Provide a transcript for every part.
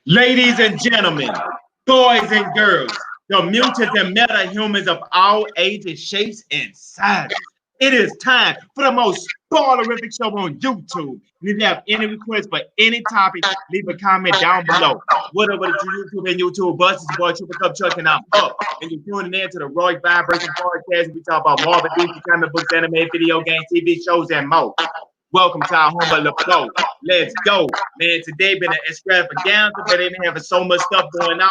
Ladies and gentlemen, boys and girls, the mutants and meta-humans of all ages, shapes, and sizes. It is time for the most spoilerific show on YouTube. And if you have any requests for any topic, leave a comment down below. What up with YouTube and YouTube bus? It's your boy Triple Cup Chuck, and I'm up. And you're tuning in to the Roy Vibration Podcast. We talk about Marvel, DC, comic books, anime, video games, TV shows, and more. Welcome to our home of the flow. Let's go. Man, today been an extravaganza, but they've been having so much stuff going on.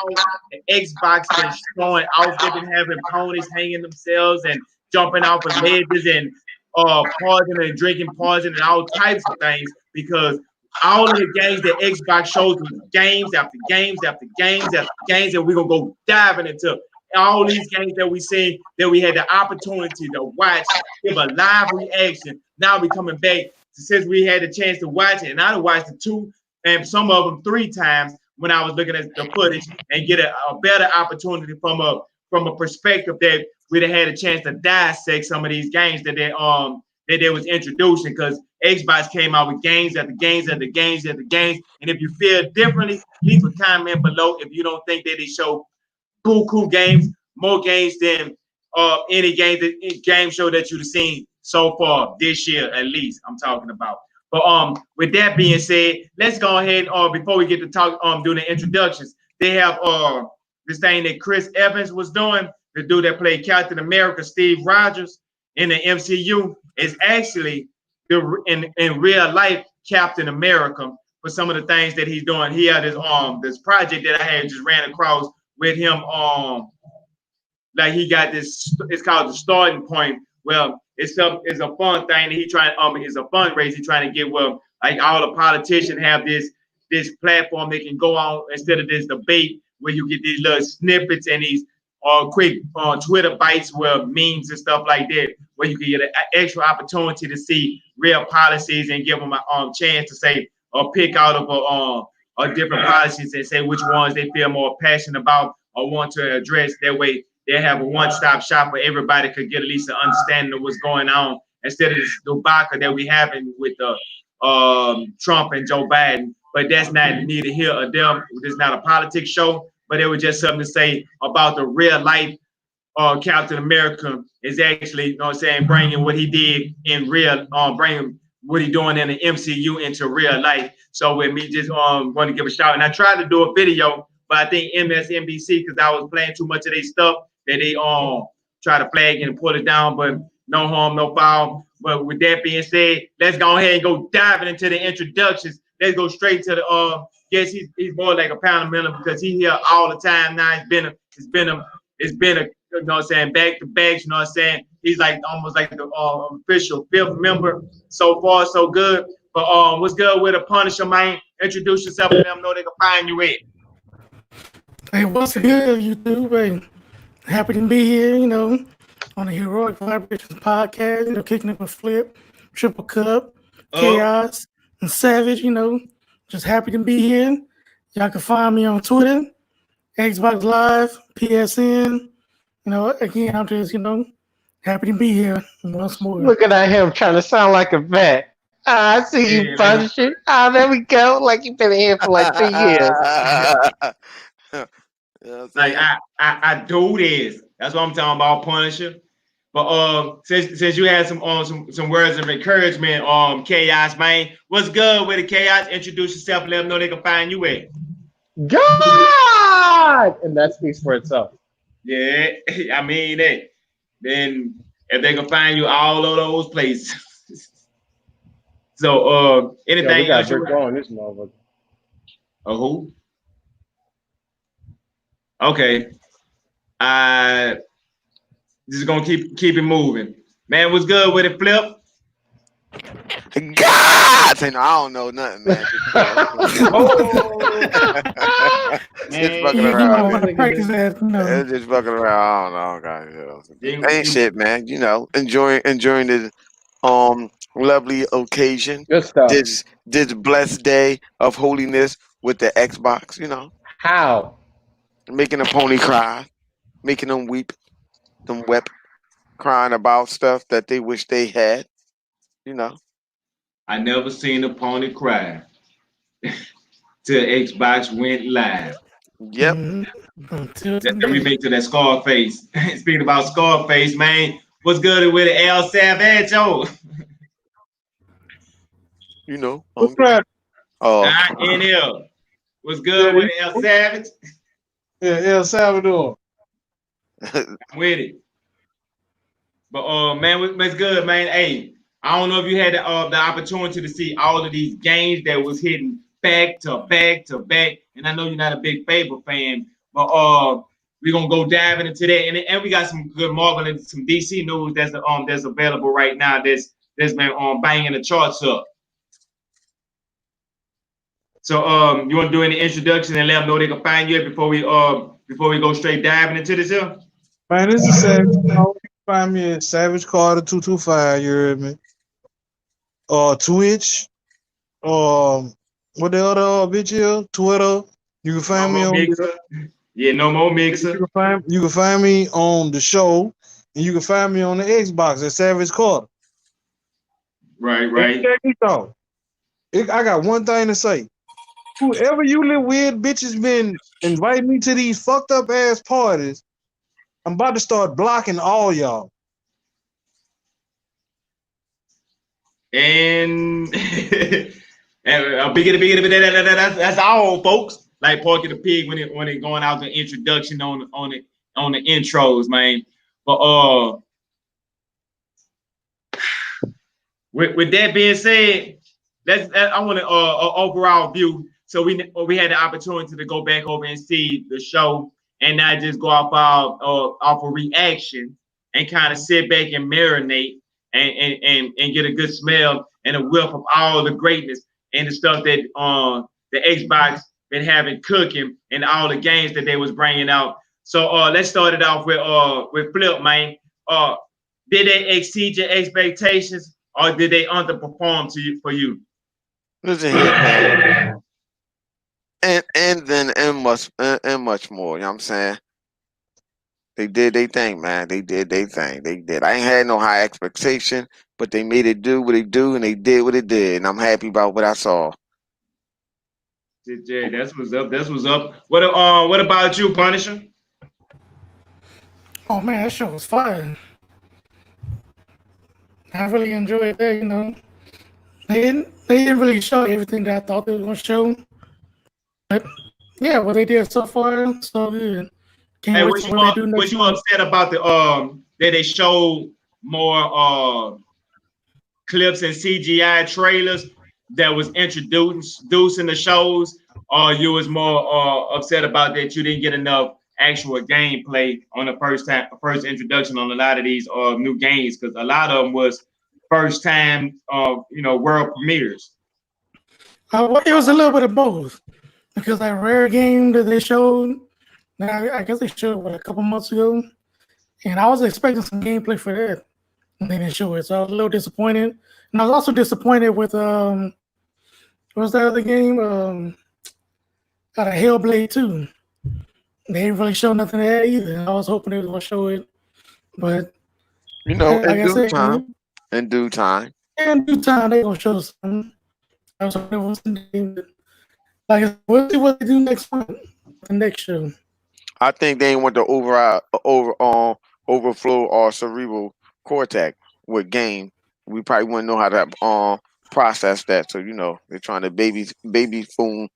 And Xbox been showing off. They've been having ponies hanging themselves and jumping off of ledges and pausing and drinking poison and all types of things because all of the games that Xbox shows us games after games after games after games, and we're gonna go diving into all these games that we seen that we had the opportunity to watch, give a live reaction. Now we coming back since we had the chance to watch it, and I watched it 2 and some of them 3 times when I was looking at the footage and get a better opportunity from a perspective that we'd have had a chance to dissect some of these games that they was introducing, because Xbox came out with games after games after games after games. And if you feel differently, leave a comment below if you don't think that they show cool games, more games than any game show that you've seen so far this year, at least. I'm talking about. But with that being said, let's go ahead and before we get to talk doing the introductions, they have this thing that Chris Evans was doing, the dude that played Captain America, Steve Rogers in the MCU, is actually in real life Captain America for some of the things that he's doing. He had this project that I had just ran across with him. Like he got this, it's called The Starting Point. Well, it's a fun thing that he trying it's a fundraiser he's trying to get. Well, like all the politicians have this platform they can go on instead of this debate where you get these little snippets and these quick Twitter bites where memes and stuff like that, where you can get an extra opportunity to see real policies and give them a chance to say or pick out of different policies and say which ones they feel more passionate about or want to address. That way they have a one-stop shop where everybody could get at least an understanding of what's going on instead of this debacle that we having with Trump and Joe Biden. But that's not neither here or there. This is not a politics show, but it was just something to say about the real life Captain America is actually, you know what I'm saying, bringing what he did in real, bringing what he doing in the MCU into real life. So with me just want to give a shout, and I tried to do a video, but I think MSNBC, because I was playing too much of their stuff, that they try to flag and pull it down, but no harm, no foul. But with that being said, let's go ahead and go diving into the introductions. Let's go straight to the yes, he's more like a pound of million because he's here all the time now. It's been a you know what I'm saying, back to back, you know what I'm saying? He's like almost like the official 5th member. So far, so good. But what's good with a Punisher, man? Introduce yourself and let them know they can find you at. Hey, what's good, YouTube? Hey, happy to be here, on the Heroic Vibrations podcast, kicking it with Flip, Triple Cup, Chaos, and Savage, just happy to be here. Y'all can find me on Twitter, Xbox Live, PSN. Again, I'm just, happy to be here once more. Looking at him trying to sound like a vet. I see you punching. There we go. Like you've been here for like 3 years. Like I do this. That's what I'm talking about, Punisher. But since you had some words of encouragement, Chaos, man, what's good with the Chaos? Introduce yourself and let them know they can find you at. God, and that speaks for itself. Yeah, I mean it. Then if they can find you all of those places. So anything we got Rick on this motherfucker. Who? Okay. Just gonna keep it moving. Man, what's good with it, Flip? God, I don't know nothing, man. Just fucking around. Just fucking around. I don't know. Ain't shit, man. Enjoying the lovely occasion. Good stuff. This blessed day of holiness with the Xbox. How? Making a pony cry, making them weep, them weep, crying about stuff that they wish they had. I never seen a pony cry. till Xbox went live. Yep. Until Then we today. make to that Scarface. Speaking about Scarface, man, what's good with it, El Savaggio? You know. What's that? Oh, NL. What's good with it, El Savage? Yeah, El Salvador. I'm with it. But man, what's good, man? Hey, I don't know if you had the opportunity to see all of these games that was hitting back to back to back. And I know you're not a big Faber fan, but we're gonna go diving into that. And we got some good Marvel and some DC news that's available right now. That's been banging the charts up. So you want to do any introduction and let them know they can find you before we go straight diving into this here? Man, this is Savage. You can find me at Savage Carter 225. You heard me? Twitch. What the other bitch is? Twitter. You can find me on Mixer. Yeah, no more Mixer. You can find me on the show, and you can find me on the Xbox at Savage Carter. Right. Check this out. I got one thing to say. Whoever you little weird bitches been inviting me to these fucked up ass parties, I'm about to start blocking all y'all. And that's all, folks. Like Porky the Pig when it going out the introduction on the intros, man. But with that being said, I want to overall view. So we had the opportunity to go back over and see the show and not just go off a reaction and kind of sit back and marinate and get a good smell and a whiff of all the greatness and the stuff that the Xbox been having cooking and all the games that they was bringing out. So let's start it off with Flip, man. Did they exceed your expectations or did they underperform for you? listen here, man. And much more. You know what I'm saying? They did their thing, man. They did their thing. They did. I ain't had no high expectation, but they made it do what they do, and they did what it did, and I'm happy about what I saw. Jay, that's what's up. That's what's up. What about you, Punisher? Oh man, that show was fun. I really enjoyed that. You know, they didn't really show everything that I thought they were gonna show, but yeah, what they did so far, so good. Can't Hey, wait to what they do was next you month. upset about the that they showed more clips and CGI trailers that was introducing the shows, or you was more upset about that you didn't get enough actual gameplay on the first introduction on a lot of these new games, because a lot of them was first time world premieres. Well, it was a little bit of both because that rare game that they showed, now I guess they showed a couple months ago, and I was expecting some gameplay for that, and they didn't show it, so I was a little disappointed. And I was also disappointed with what was that other game? Out of Hellblade 2. They didn't really show nothing of that either. I was hoping they were gonna show it, but You know, like I in due said, time. In due time. in due time they gonna show something. I was hoping it was something. Like, we'll see what they do next month, the next show. I think they want the overflow or cerebral cortex with game. We probably wouldn't know how to process that. So they're trying to baby spoon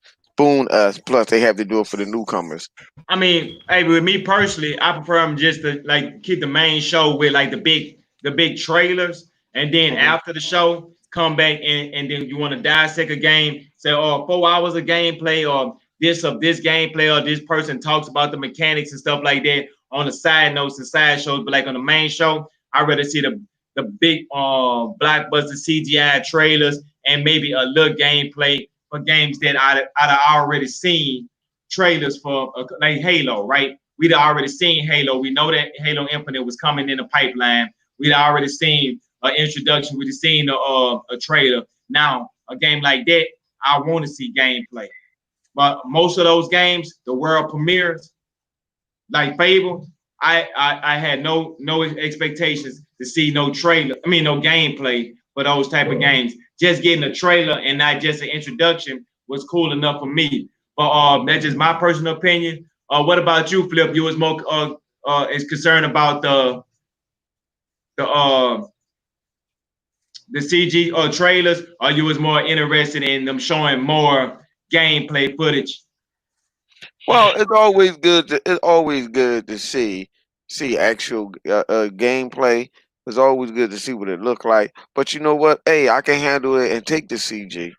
us. Plus they have to do it for the newcomers. I mean, hey, with me personally, I prefer them just to like keep the main show with like the big trailers, and then after the show, come back and then you want to dissect a game, say, oh, 4 hours of gameplay or this gameplay, or this person talks about the mechanics and stuff like that on the side notes and side shows, but like on the main show, I'd rather see the big blockbuster CGI trailers and maybe a little gameplay for games that I'd already seen trailers for, like Halo, right? We'd already seen Halo. We know that Halo Infinite was coming in the pipeline. We'd already seen an introduction. We'd seen a trailer. Now, a game like that, I want to see gameplay. But most of those games, the world premieres, like Fable, I had no expectations to see no gameplay for those type of games. Just getting a trailer and not just an introduction was cool enough for me. But that's just my personal opinion. What about you, Flip? You was more is concerned about the CG trailers, or you was more interested in them showing more gameplay footage? Well, it's always good to see actual gameplay. It's always good to see what it look like. But you know what? Hey, I can handle it and take the CG.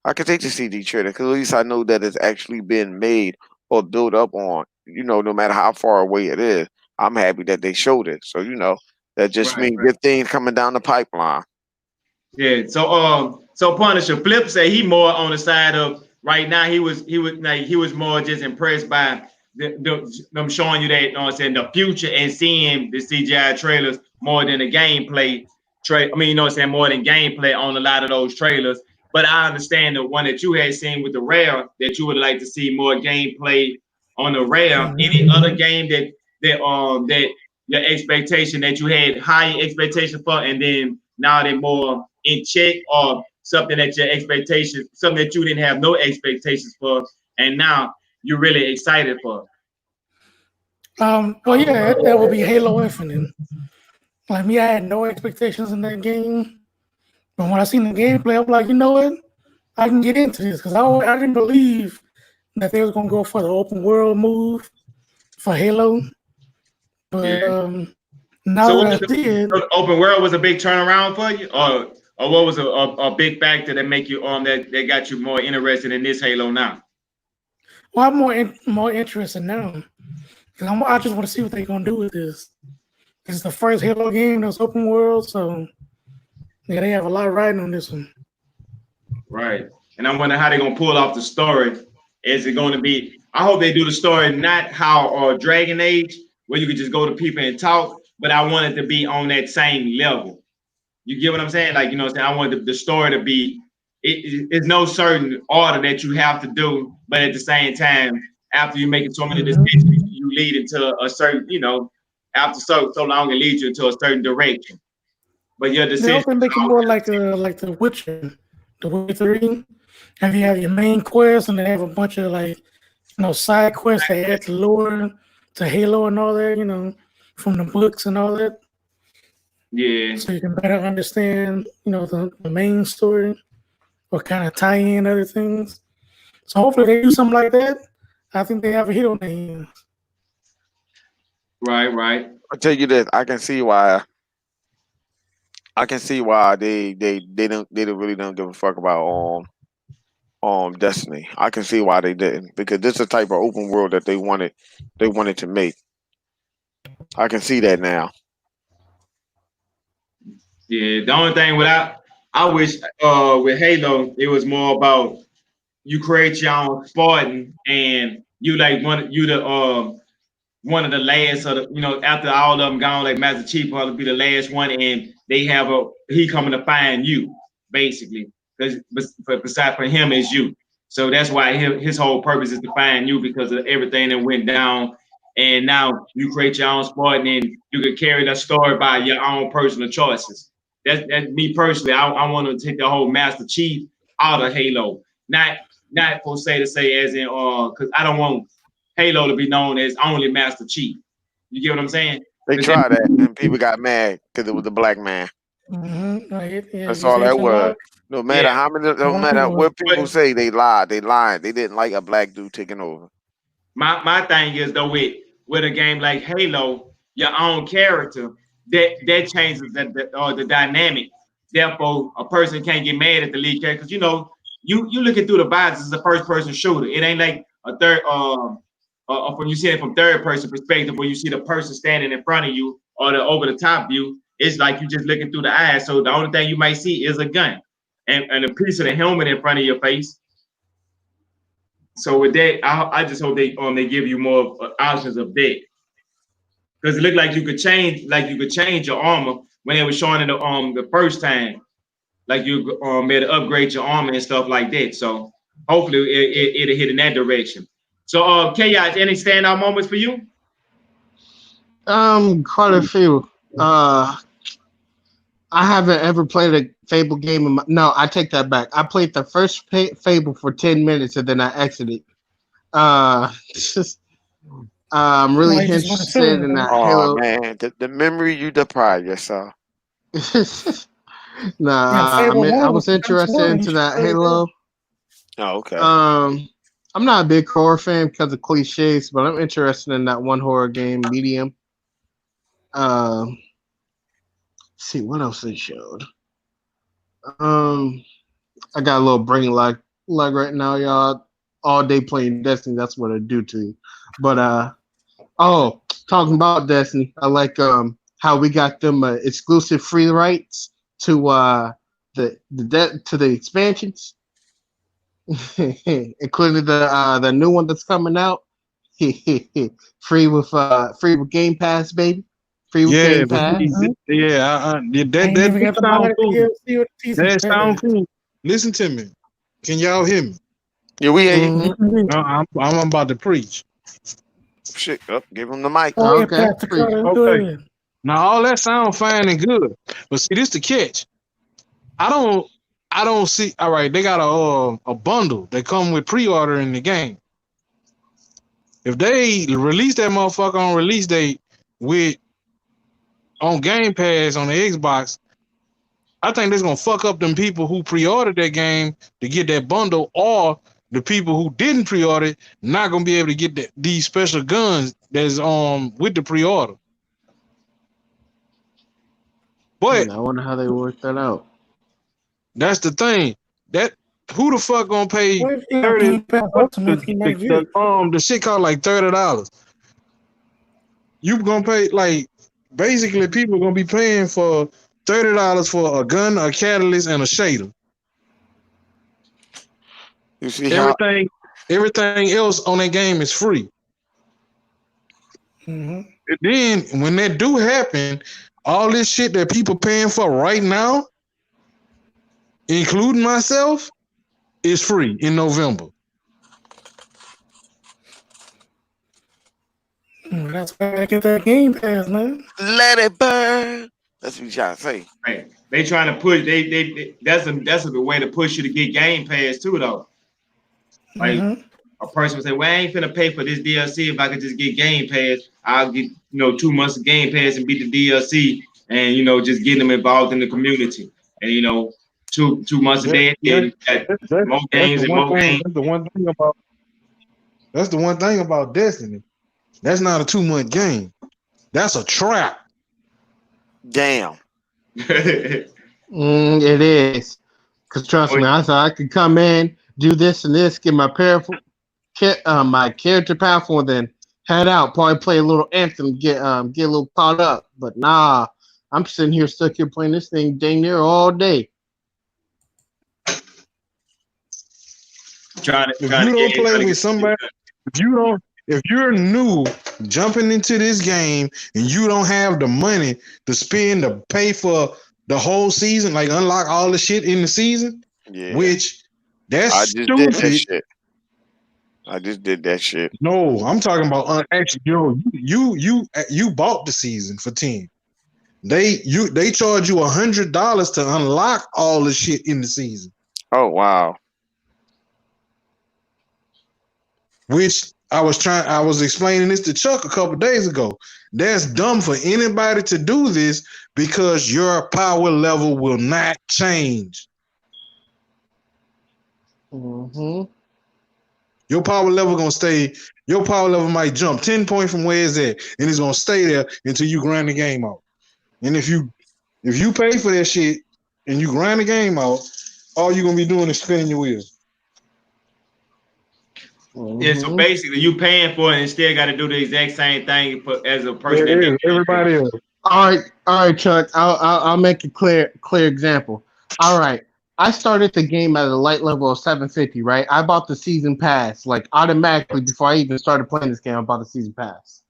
I can take the CG trailer because at least I know that it's actually been made or built up on. You know, no matter how far away it is, I'm happy that they showed it. So you know, that just Right, means right. good things coming down the pipeline. Yeah. So Punisher Flip say he more on the side of right now. He was more just impressed by them showing you that, you know what I'm saying, the future and seeing the CGI trailers more than the gameplay. I mean, you know what I'm saying, more than gameplay on a lot of those trailers. But I understand the one that you had seen with the Rare that you would like to see more gameplay on the Rare. Any other game that your expectation that you had high expectation for, and then now they're more in check, or something that your expectations, something that you didn't have no expectations for, and now you're really excited for? Well, yeah, that would be Halo Infinite. Like me, I had no expectations in that game, but when I seen the gameplay, I'm like, you know what, I can get into this because I didn't believe that they was gonna go for the open world move for Halo, but Yeah. now So that I did, so the open world was a big turnaround for you, or what was a big factor that make you that got you more interested in this Halo now? well, I'm more interested now. I just want to see what they're gonna do with this. It's the first Halo game that's open world, so yeah, they have a lot riding on this one. Right. And I wonder how they're gonna pull off the story. Is it going to be? I hope they do the story not how Dragon Age, where you could just go to people and talk, but I want it to be on that same level. You get what I'm saying? Like, you know what I'm saying? I want the story to be, it's no certain order that you have to do, but at the same time, after you make so many decisions, you lead into a certain, you know, after so long, it leads you into a certain direction. But your They decision. also make it more like The Witcher, The Witcher 3. And you have your main quest, and they have a bunch of side quests that add to lore, to Halo and all that, from the books and all that. Yeah. So you can better understand, the main story, or kind of tie in other things. So hopefully they do something like that. I think they have a hit on their hands. Right. I'll tell you this, I can see why they really don't give a fuck about Destiny. I can see why they didn't, because this is the type of open world that they wanted to make. I can see that now. Yeah, the only thing I wish with Halo, it was more about you create your own Spartan, and you like one of the last of the, after all of them gone, like Master Chief probably be the last one, and they have he coming to find you, basically, because beside for him is you. So that's why his whole purpose is to find you, because of everything that went down. And now you create your own Spartan, and you can carry that story by your own personal choices. That's me personally. I want to take the whole Master Chief out of Halo, not for say as in because I don't want Halo to be known as only Master Chief. You get what I'm saying? They tried that, and people got mad because it was the black man. Mm-hmm. That's all that was. No matter how many, no matter what people say, they lied. They lied. They didn't like a black dude taking over. My thing is though, with a game like Halo, your own character, that changes the dynamic. Therefore, a person can't get mad at the lead character, because you looking through the box, it's a first person shooter. It ain't like a third when you see it from third person perspective, where you see the person standing in front of you, or the over the top view. It's like you just looking through the eyes. So the only thing you might see is a gun and a piece of the helmet in front of your face. So with that, I just hope they give you more options of that, because it looked like you could change your armor when they were showing it the first time, like you made to upgrade your armor and stuff like that. So hopefully it'll hit in that direction. So Chaos, any standout moments for you? Quite a few. I haven't ever played Fable game. No, I take that back. I played the first Fable for 10 minutes and then I exited. Just, I'm really I just wanna interested tell in you. that Oh Halo. man, the memory you deprive yourself. Yeah, Nah, Fable I 1 was was the best interested one. You into should that play it. Halo. Oh, okay. I'm not a big horror fan because of cliches, but I'm interested in that one horror game, Medium. Let's see what else they showed. I got a little brain lag right now, y'all. All day playing Destiny, that's what it do to you. But talking about Destiny, I like how we got them exclusive free rights to the expansions, including the new one that's coming out. free with Game Pass, baby. Free with Yeah, Game but Pass. that Ain't even got to buy sound the cool. DLC or the season That sound pass. cool. Listen to me. Can y'all hear me? Yeah, we hear you. Mhm. I'm about to preach. Shit, up, give him the mic. Oh, yeah, Okay, Pastor preach. Carter, go Okay. ahead. Now all that sound fine and good, but see, this the catch. I don't see. All right, they got a bundle that come with pre-order in the game. If they release that motherfucker on release date with on Game Pass on the Xbox, I think that's gonna fuck up them people who pre-ordered that game to get that bundle, or the people who didn't pre-order it not gonna be able to get these special guns that's with the pre-order. But I wonder how they work that out. that's the thing. That who the fuck gonna pay What if you got 30? Game Pass Ultimate? He might get. The shit cost like $30. You gonna pay like basically people gonna be paying for $30 for a gun, a catalyst, and a shader. You see how Everything else on that game is free. Mm-hmm. And then when that do happen, all this shit that people paying for right now, including myself, is free in November. That's why I get that Game Pass, man. let it burn. That's what you trying to say. Right. They trying to push. They that's a way to push you to get Game Pass too, though. Like a person would say, "Well, I ain't finna pay for this DLC if I could just get Game Pass. I'll get 2 months of Game Pass and beat the DLC, and just get them involved in the community. And 2 months a day, more games and more games. That's the one thing about Destiny. That's not a 2-month game. That's a trap. Damn. It is. Because trust me, I thought I could come in, do this and this, get my my character powerful, then head out, probably play a little Anthem, get a little caught up. But nah, I'm sitting here stuck here playing this thing dang near all day. If you don't play with somebody, if you're new jumping into this game and you don't have the money to spend to pay for the whole season, like unlock all the shit in the season, which that's stupid. I just did that shit. No, I'm talking about actually, you bought the season for 10. They charge you $100 to unlock all the shit in the season. Oh wow. Which I was explaining this to Chuck a couple days ago. That's dumb for anybody to do this because your power level will not change. Mm-hmm. Your power level gonna stay. Your power level might jump 10 points from where it's at, and it's gonna stay there until you grind the game out. And if you pay for that shit and you grind the game out, all you're gonna be doing is spinning your wheels. Yeah, so basically you paying for it and still got to do the exact same thing as a person. Everybody else. All right, Chuck. I'll make a clear example. All right, I started the game at a light level of 750. Right, I bought the season pass like automatically before I even started playing this game. I bought the season pass.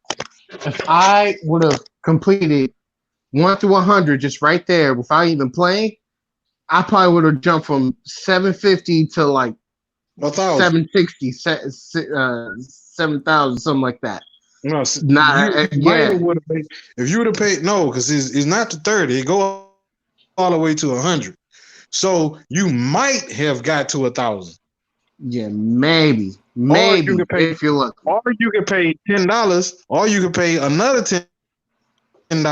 If I would have completed 1 through 100 just right there without even playing, I probably would have jumped from 750 to like 760, 7,000, something like that. No, if you would have paid, no, because it's not to 30, it go all the way to 100. So you might have got to 1,000. Yeah, maybe you could pay- if you look. Or you can pay $10, or you can pay another $10 and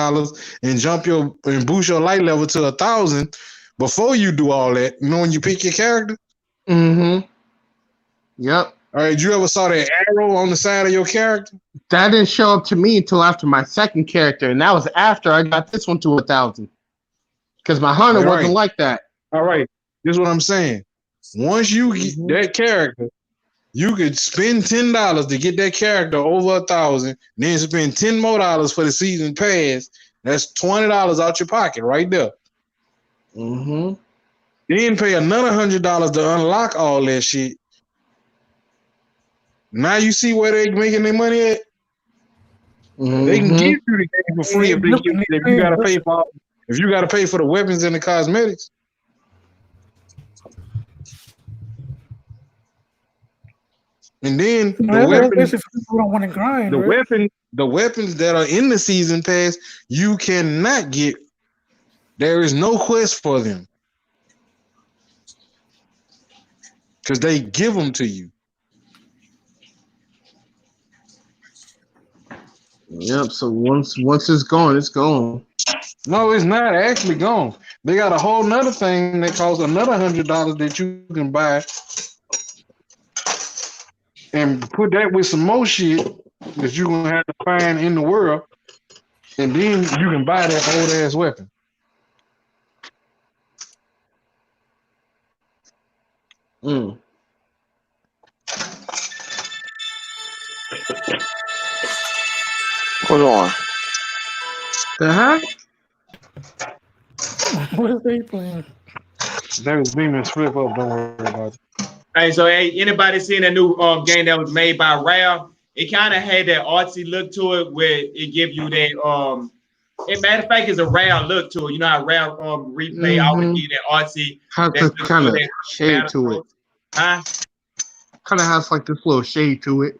and boost your light level to 1,000 before you do all that. You know when you pick your character? Mm-hmm. Yep. All right, you ever saw that arrow on the side of your character? That didn't show up to me until after my second character, and that was after I got this one to 1,000. Because my hunter Right. wasn't like that. All right, this is what I'm saying. Once you get that character, you could spend $10 to get that character over 1,000, then spend $10 more for the season pass. That's $20 out your pocket right there. Mm-hmm. Then pay another $100 to unlock all that shit. Now you see where they making their money at? Mm-hmm. They can give you the game for free if you gotta pay for the weapons and the cosmetics. And then the weapons that are in the season pass, you cannot get. There is no quest for them because they give them to you. Yep. So once it's gone, it's gone. No, it's not actually gone. They got a whole nother thing that costs another $100 that you can buy and put that with some more shit that you're gonna have to find in the world, and then you can buy that old ass weapon. Mm. Hold on. The heck? What are they playing? That was Beeman's flip up. Don't worry about it. Hey, so anybody seen a new game that was made by Rare? It kind of had that artsy look to it, where it give you that matter of fact, it's a Rare look to it. You know how Rare replay always give that artsy. Has this kind of shade to it. Huh? Kind of has like this little shade to it.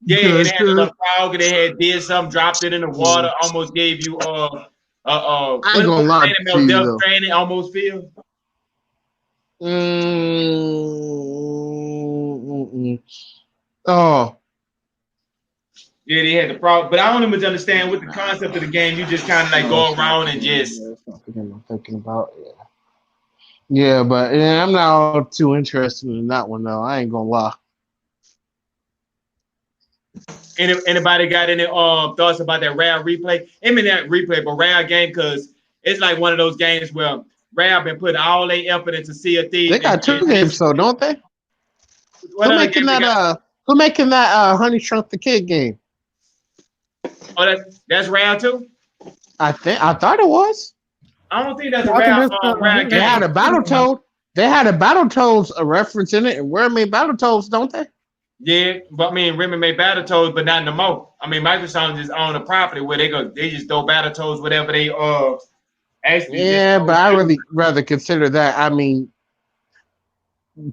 Yeah, it had a little frog, and it did something, dropped it in the water, almost gave you I ain't gonna lie to you, though. Stranding almost feel. Oh. Yeah, they had the frog, but I don't even understand what the concept of the game. You just kind of like go around and just. I'm thinking about yeah, but I'm not all too interested in that one though. I ain't gonna lie. Anybody got any thoughts about that Rare replay? I mean that replay, but Rare game, because it's like one of those games where Rare been putting all their effort into Sea of Thieves. They got two games, so don't they? Who making that Honey Shrunk the Kid game? Oh, that's Rare too? I thought it was. I don't think that's a Rare game. They had a Battletoad. They had a Battletoads a reference in it, and Rare made Battletoads, don't they? Yeah, but I mean, Remy made Battletoads, but not no more. I mean, Microsoft just own a property where they just throw Battletoads, whatever they actually. Yeah, but I really rather consider that. I mean,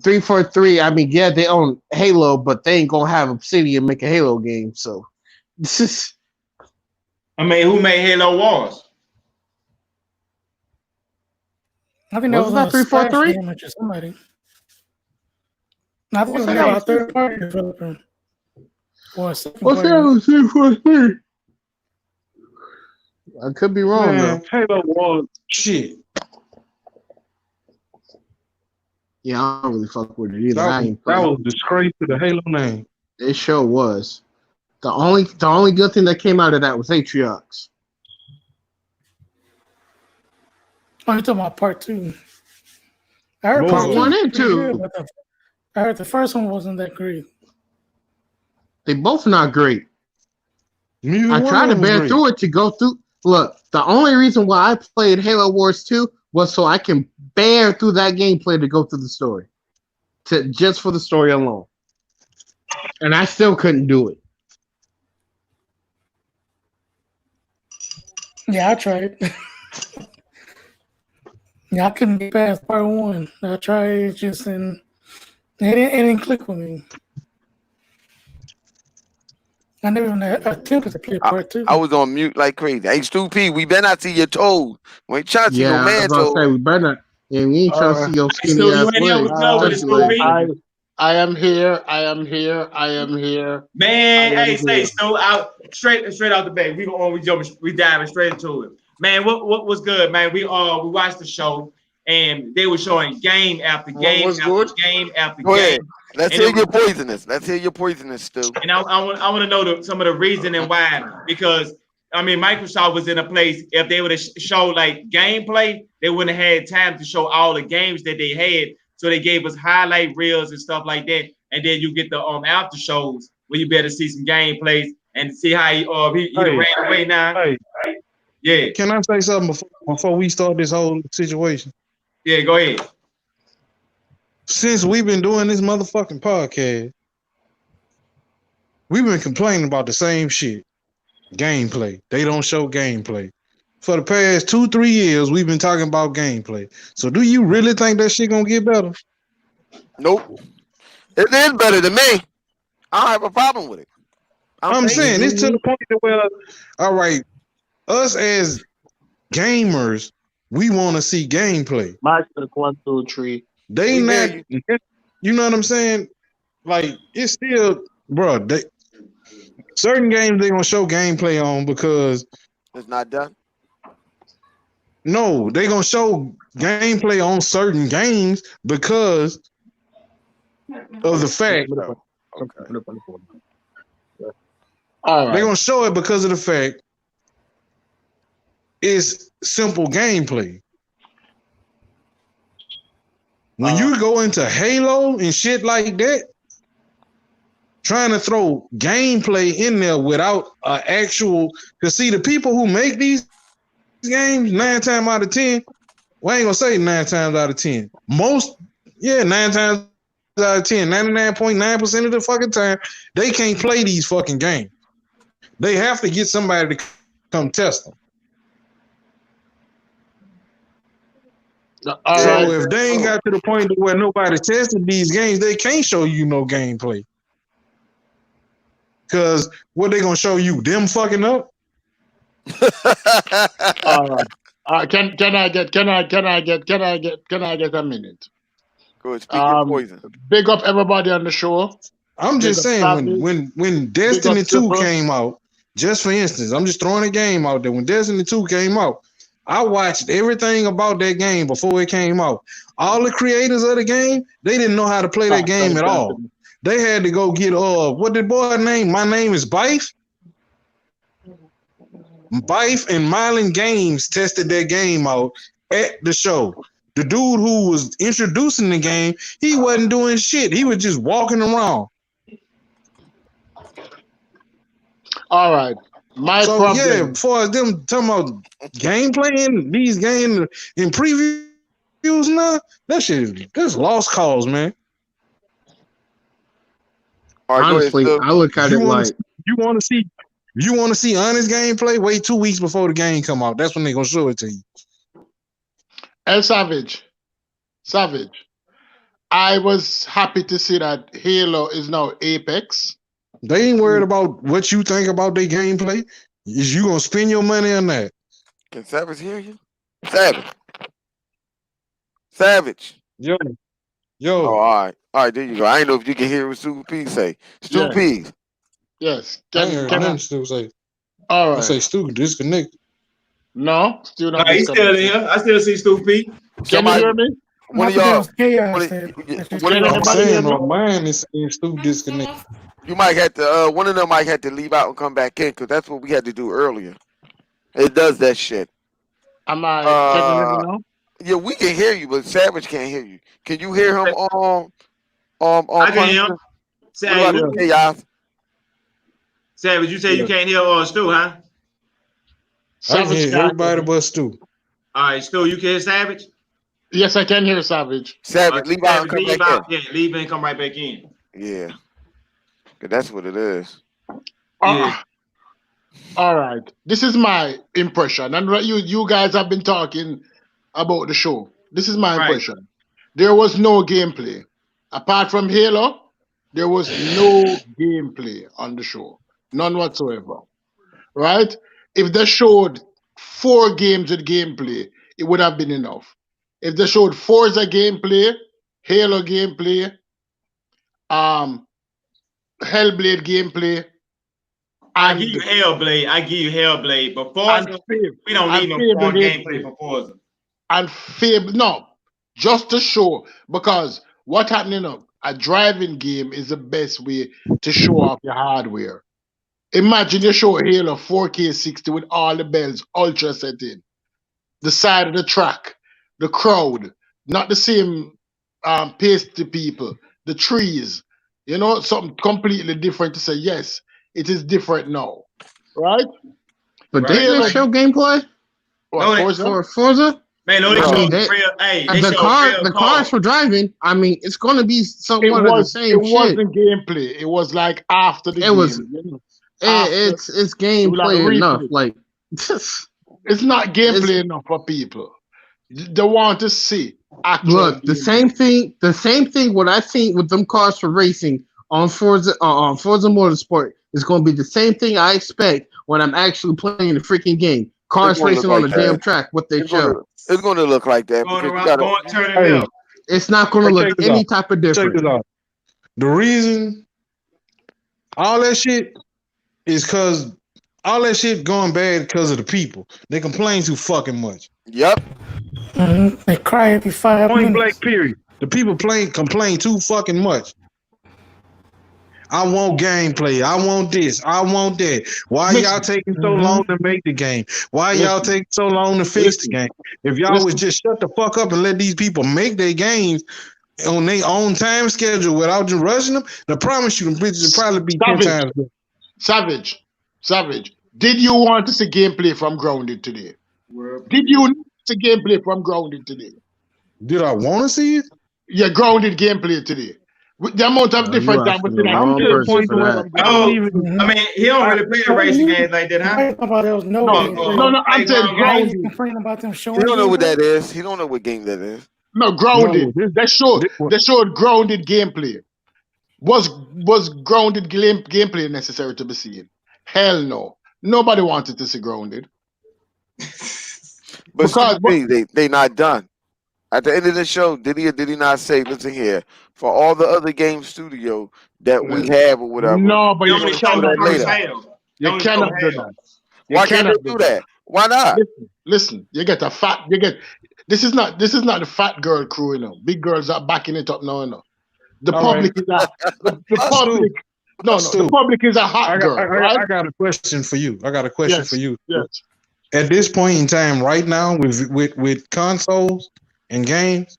343. I mean, yeah, they own Halo, but they ain't gonna have Obsidian make a Halo game. So this is. I mean, who made Halo Wars? I think that was not 343. Somebody. I think it was a third party developer. What's that? 343? I could be wrong though. Halo Wars shit. Yeah, I don't really fuck with it either. That was a disgrace to the Halo name. It sure was. The only good thing that came out of that was Atriox. Oh, you're talking about part 2. I heard part 1 and 2. I heard the first one wasn't that great. They both not great. I tried to bear through it to go through. Look, the only reason why I played Halo Wars 2 was so I can bear through that gameplay to go through the story. Just for the story alone. And I still couldn't do it. Yeah, I tried. Yeah, I couldn't get past part 1. I tried it, just it didn't click with me. I never even attempted to play part 2. I was on mute like crazy. Hey, Stu P, we better not see your toes. We ain't trying to see no man toes. We better Yeah, we ain't trying to see your skinny Stu, you ass ain't here? legs. What's up with it, Stu P? I am here. I am here. I am here. Man, I am hey, say here. Stu, out straight out the bay. We diving straight into it. Man, what was good, man? We watched the show and they were showing game after What game was after good? game after Go game. ahead. Let's And hear it your was- poisonous. Let's hear your poisonous, Stu. And I want to know some of the reason and why. Because I mean, Microsoft was in a place. If they would have showed like gameplay, they wouldn't have had time to show all the games that they had. So they gave us highlight reels and stuff like that. And then you get the after shows where you better see some gameplays and see how he Hey. ran away now. Hey, Yeah, can I say something before we start this whole situation? yeah. Go ahead. Since we've been doing this motherfucking podcast, we've been complaining about the same shit. Gameplay. They don't show gameplay. For the past 2-3 years, we've been talking about gameplay. So do you really think that shit gonna get better? Nope. It is better than me. I don't have a problem with it. I'm saying it's to the point that where, all right, us as gamers, we want to see gameplay. Match 1, 2, 3. They We not, hear you know what I'm saying? Like it's still, bro. Certain games they gonna show gameplay on because it's not done. no, they gonna show gameplay on certain games because of the fact All right. they're gonna show it because of the fact it's simple gameplay. When you go into Halo and shit like that, trying to throw gameplay in there without an actual, cause see the people who make these games 9 times out of 10, well, I ain't gonna say 9 times out of 10. 9 times out of 10, 99.9% of the fucking time, they can't play these fucking games. They have to get somebody to come test them. All So right. if they ain't got to the point where nobody tested these games, they can't show you no gameplay. Cause what they gonna show you? Them fucking up? All right. Can I get a minute? Go ahead, speak your poison. Big up everybody on the show. I'm just Big up saying Savage. when Destiny up 2 Triple. came out, just for instance, I'm just throwing a game out there. When Destiny 2 came out, I watched everything about that game before it came out. All the creators of the game, they didn't know how to play that game at all. They had to go get what the boy name? My name is Bife. Bife and Mylan Games tested their game out at the show. The dude who was introducing the game, he wasn't doing shit. He was just walking around. All right. My So problem. yeah, as far as them talking about gameplay in these games in previews now, that shit that's lost cause, man. All right, Honestly, go ahead, I look at You it wanna- like You want to see honest gameplay? Wait 2 weeks before the game come out. That's when they gonna show it to you. El Savage. I was happy to see that Halo is now Apex. They ain't worried about what you think about their gameplay. Is you gonna spend your money on that? Can Savage hear you? Savage. Yo, Oh, all right, there you go. I ain't know if you can hear what Stu P say. Stu Yeah. P. Yes. I ain't heard Can I? nothing Stu say. All I right. say Stu disconnect. No, still not. He's still here. I still see Stu P. Can you Somebody, hear me? one of Not y'all, because chaos one said- of- that's one just- of Can y'all- I'm anybody saying hear me? on mine is saying Stu disconnect. you might have to. One of them might have to leave out and come back in because that's what we had to do earlier. It does that shit. Am I? Can you hear me now? Yeah, we can hear you, but Savage can't hear you. Can you hear him on I can hear him. What Savage, about Chaos? you say you can't hear Stu, huh? I can Savage hear can't everybody hear me. but Stu. All right, Stu, you can hear Savage? Yes, I can hear Savage. Savage, leave out and come leave back out. Yeah, leave and come right back in. in. Yeah, 'cause that's what it is. Yeah. All right. This is my impression. And you guys have been talking about the show. This is my Right. impression. There was no gameplay. Apart from Halo, there was no gameplay on the show. None whatsoever. Right? If they showed 4 games with gameplay, it would have been enough. if they showed Forza gameplay, Halo gameplay, Hellblade gameplay, I give you Hellblade, but Forza, we don't need no more gameplay for Forza. And Fable, no, just to show, because what happening up, a driving game is the best way to show off your hardware. Imagine you show Halo 4K 60 with all the bells, ultra setting, the side of the track, the crowd, not the same pasty people, the trees, something completely different to say, yes, it is different now, right? But didn't they show gameplay? What, For Forza? Man, no, they showed real. Hey, they showed the cars for driving. I mean, it's going to be somewhat of the same shit. It wasn't gameplay. It was like after the game. It's gameplay enough. Like it's not gameplay enough for people. They want to see. Look, the same thing. What I think with them cars for racing on Forza Motorsport is going to be the same thing I expect when I'm actually playing the freaking game. Cars racing on the damn track. What they show. It's going to look like that. It's not going to look any type of different. Check this out. The reason all that shit is because all that shit going bad because of the people. They complain too fucking much. Yep. They cry every 5 minutes. Point blank period. The people complain too fucking much. I want gameplay. I want this. I want that. Why y'all taking so long to make the game? Why y'all taking so long to fix the game? If y'all would just shut the fuck up and let these people make their games on their own time schedule without just rushing them, I promise you, the bitches would probably be 10 times better. Savage. Did you want to see gameplay from Grounded today? Did you want to see gameplay from Grounded today? Did I want to see it? Yeah, Grounded gameplay today. With the amount of different time between he don't really play the racing games like that, huh? No, I'm saying Grounded. He don't know what that is. He don't know what game that is. No, Grounded. They showed Grounded gameplay. Was Grounded gameplay necessary to be seen? Hell no. Nobody wanted to see Grounded. But because they not done. At the end of the show, did he not say, listen here, for all the other game studio that we have or whatever? No, but you show that later. You cannot do that. Why can't they do that? Why not? Listen, this is not the fat girl crew, Big girls are backing it up now, The public is the public is a hot girl. I got a question for you. Yes. At this point in time, right now, with consoles and games,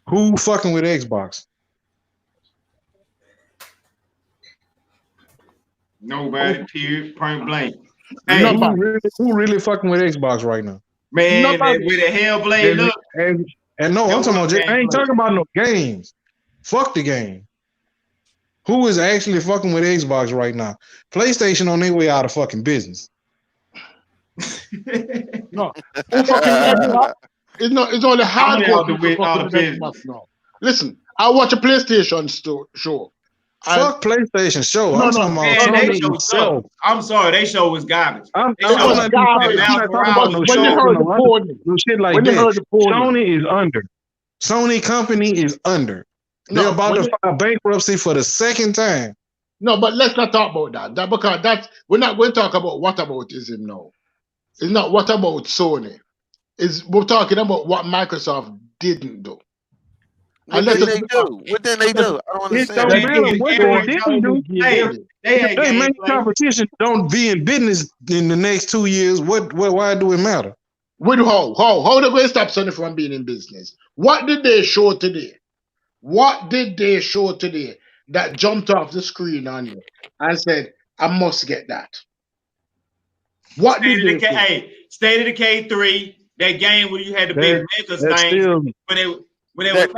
who fucking with Xbox? Nobody. Period. Point blank. Hey, who really fucking with Xbox right now? Man, with a Hellblade look. And no, I'm talking about. I ain't talking about no games. Fuck the game. Who is actually fucking with Xbox right now? PlayStation on their way out of fucking business. No, it's only hardcore people. No. Listen, I watch a PlayStation show. Fuck PlayStation show. I'm sorry, they show was garbage. When you heard the Sony is under. Sony company is under. They're about to file bankruptcy for the second time. No, but let's not talk about that. Because we're not going to talk about whataboutism now. It's not what about Sony. We're talking about what Microsoft didn't do. What did they do? I don't understand. It don't matter what they didn't do. They make competition don't be in business in the next 2 years. Why do it matter? How they going to stop Sony from being in business? What did they show today? That jumped off the screen on you and said, I must get that? What did they say? State of Decay 3, that game where you had the big mega thing. It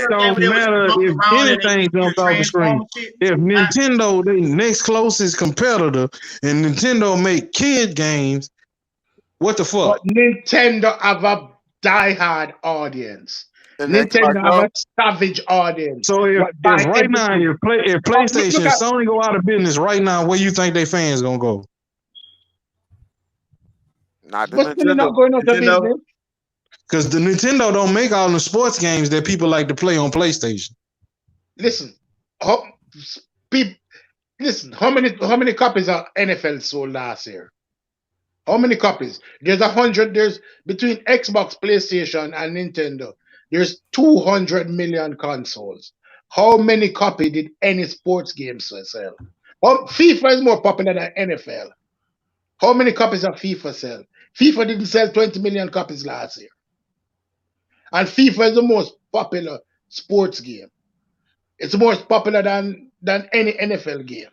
don't matter if anything jumped off the screen. If Nintendo, the next closest competitor, and Nintendo make kid games, what the fuck? But Nintendo have a diehard audience. Nintendo have a savage audience. So if right now, if PlayStation, Sony go out of business right now, where you think their fans gonna go? Not the Nintendo. Not going out of business. Because the Nintendo don't make all the sports games that people like to play on PlayStation. Listen, how, listen. How many copies of NFL sold last year? How many copies? There's 100. There's between Xbox, PlayStation, and Nintendo. There's 200 million consoles. How many copies did any sports game sell? FIFA is more popular than NFL. How many copies of FIFA sell? FIFA didn't sell 20 million copies last year. And FIFA is the most popular sports game. It's more popular than any NFL game.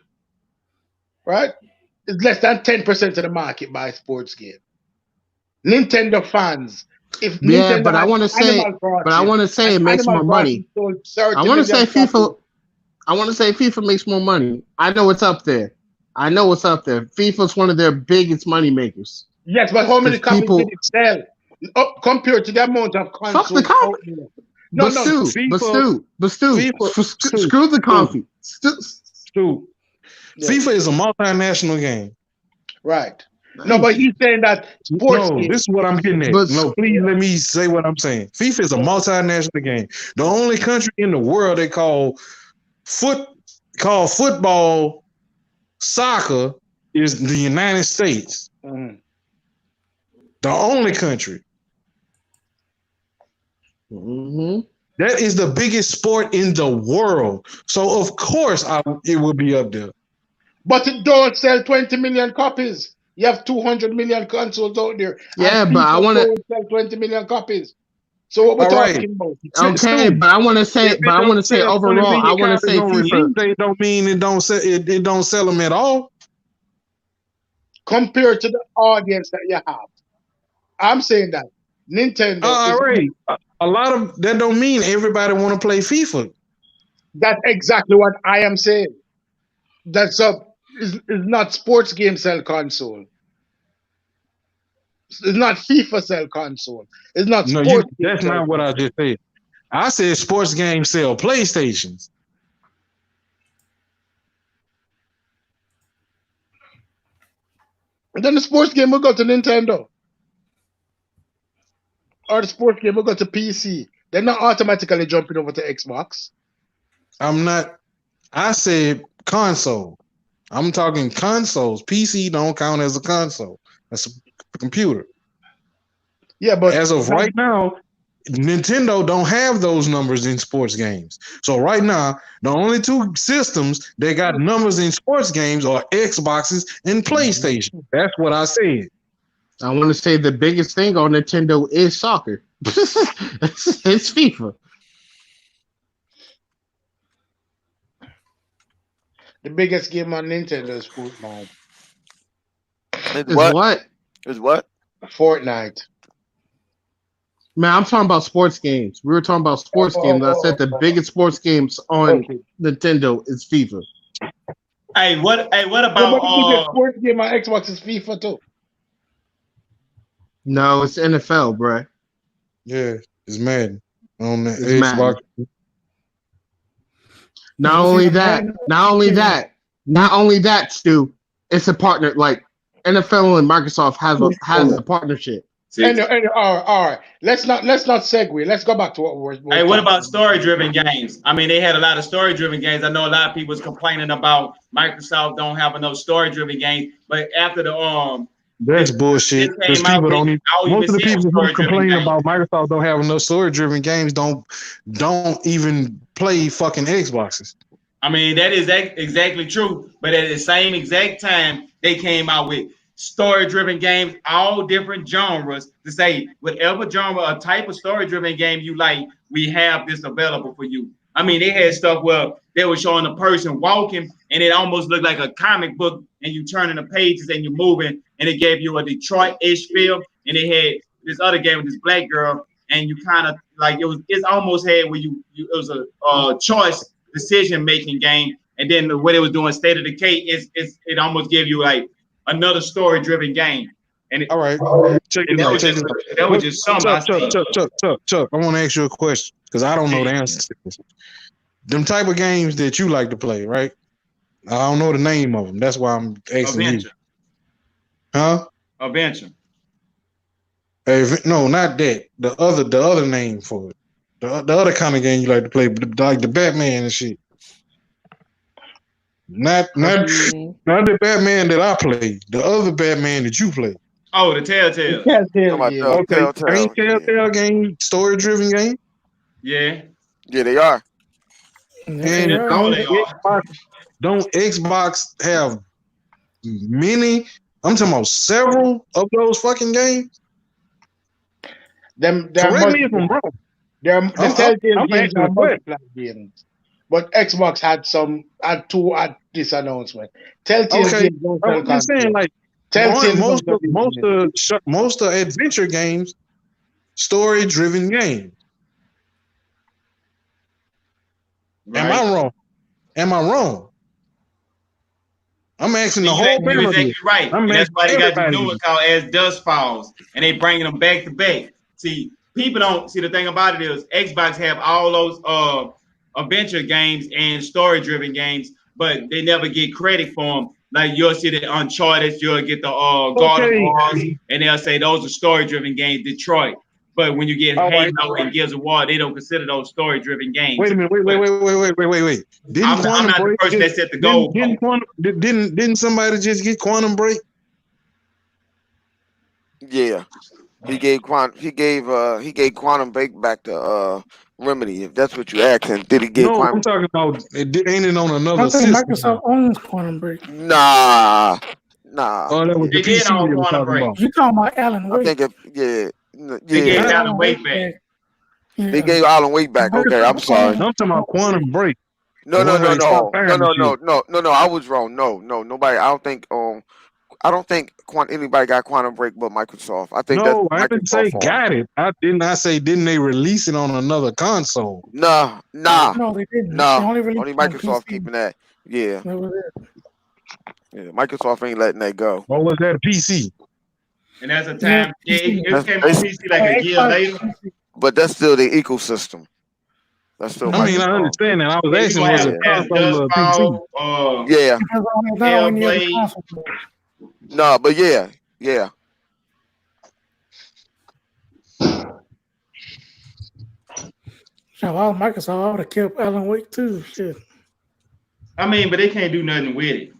Right? It's less than 10% of the market by sports game. Nintendo fans, if Yeah, Nintendo but I had want to say, Animal Crossing, but I want to say it and makes Animal more money. Crossing sold 30 I want to say million FIFA. copies. I want to say FIFA makes more money. I know it's up there. I know it's up there. FIFA's one of their biggest money makers. Yes, but how many 'Cause copies people- did it sell? Compared to the amount of consoles Fuck the copy. out there. No, But Stu, FIFA- screw the coffee. Dude, Yeah. FIFA is a multinational game. Right. No, but he's saying that sports No, games. this is what I'm getting at. But- No, please let me say what I'm saying. FIFA is a multinational game. The only country in the world they call football soccer is the United States. Mhm. The only country. Mm-hmm. That is the biggest sport in the world. So of course it will be up there. But it don't sell 20 million copies. You have 200 million consoles out there. Yeah, And but I FIFA wanna- don't sell 20 million copies. So what we're All right. talking about? Okay, Stu, but I want to say, if it don't sell overall, 20 I want to say million copies on FIFA. release day don't mean it don't sell it don't sell them at all. Compared to the audience that you have. I'm saying that Nintendo All is, right. A lot of that don't mean everybody want to play FIFA. that's exactly what I am saying. That's is not sports game sell console. It's not FIFA sell console. It's not No, sports game that's sell not what I just said. I said sports games sell PlayStations. And then the sports game will go to Nintendo. Or the sports game will go to PC. They're not automatically jumping over to Xbox. I said console. I'm talking consoles. PC don't count as a console. That's a computer. Yeah, but As of right now, Nintendo don't have those numbers in sports games. So right now, the only two systems that got numbers in sports games are Xboxes and PlayStation. That's what I said. I want to say the biggest thing on Nintendo is soccer. It's FIFA. the biggest game on Nintendo is Fortnite. It's Is what? what? It's what? Fortnite. Man, I'm talking about sports games. We were talking about sports games. I said the biggest sports games on Okay. Nintendo is FIFA. Hey, what But about the biggest sports game on Xbox is FIFA too. No, it's NFL, bruh. Yeah, it's Madden on the It's Xbox. Not only that, Stu. It's a partner. Like NFL and Microsoft has a partnership. All right. Let's not segue. Let's go back to what we're Hey, what talking about story-driven games? I mean, they had a lot of story-driven games. I know a lot of people was complaining about Microsoft don't have enough story-driven games, but after the That's bullshit. It Because came out people don't with- even, I don't most even of the see people who story-driven complain games. about Microsoft don't have enough story-driven games don't even play fucking Xboxes. I mean, that is exactly true. But at the same exact time, they came out with story-driven games, all different genres, to say whatever genre or type of story-driven game you like, we have this available for you. I mean, they had stuff where they were showing a person walking, and it almost looked like a comic book, and you turning the pages and you're moving, and it gave you a Detroit-ish feel. And they had this other game with this black girl, and you kind of like it's almost had where it was a choice decision-making game. And then what it was doing, State of Decay, it almost gave you like another story-driven game. And All right. Check it that out. was Check just it out. that was just something I seen. Chuck, I want to ask you a question because I don't know the answer to this. Them type of games that you like to play, right? I don't know the name of them. That's why I'm asking you. Adventure. Huh? Adventure. No, not that. The other name for it. The other kind of game you like to play, like the Batman and shit. Not the Batman that I play. The other Batman that you play. Oh, the Telltale. Telltale Talking game. about Okay, ain't Telltale game story driven game? Yeah. Yeah, they are. And don't Xbox have many? I'm talking about several of those fucking games. Correct me if I'm wrong. The Telltale I'm games asking are a question. multiplayer games. But Xbox had two at this announcement. Telltale Okay, games don't I'm sell just saying, consoles. like Telltale most of adventure games, story driven games. Right. Am I wrong? Am I wrong? I'm asking the whole You're panel. exactly right. I'm And that's why they got the everybody new one called As Dust Falls, and they bringing them back to back. See, people don't see the thing about it is Xbox have all those adventure games and story-driven games, but they never get credit for them. Like you'll see the Uncharted, you'll get the God of War, and they'll say those are story-driven games. Detroit. But when you get Halo and Gears of War, they don't consider those story-driven games. Wait a minute. Wait. I'm not the person that set the goal. Didn't somebody just get Quantum Break? Yeah. He gave Quantum Break back to Remedy, if that's what you asking. Did he get No, Quantum? I'm talking about ain't it on another I think system? Microsoft owns Quantum Break. Nah. Oh, that was the They did PC own we were Quantum talking Break. about. You talking about Alan I Wake? think They yeah. gave Alan Wake back. Yeah. They gave Alan Wake back. Okay, I'm sorry. I'm talking about Quantum Break. No. The one where they stop firing shit. I was wrong. No. Nobody. I don't think anybody got Quantum Break but Microsoft. I think No, that's I didn't say Microsoft fault. got it. I didn't say didn't they release it on another console? Nah. No, they didn't. No. They only released Only it on Microsoft PC. keeping that. Yeah. That was it. Yeah. Microsoft ain't letting that go. Or was that a PC? And that's a time. Yeah, it That's- came on PC like a year later. But that's still the ecosystem. That's still I mean, I Microsoft. understand that. I was Yeah, asking, you was gonna it have console or PC? Dustfall, Yeah. Because not on any other Hellblade. console. No, but yeah. So if I was Microsoft, I would have kept Alan Wake too. Shit. I mean, but they can't do nothing with it.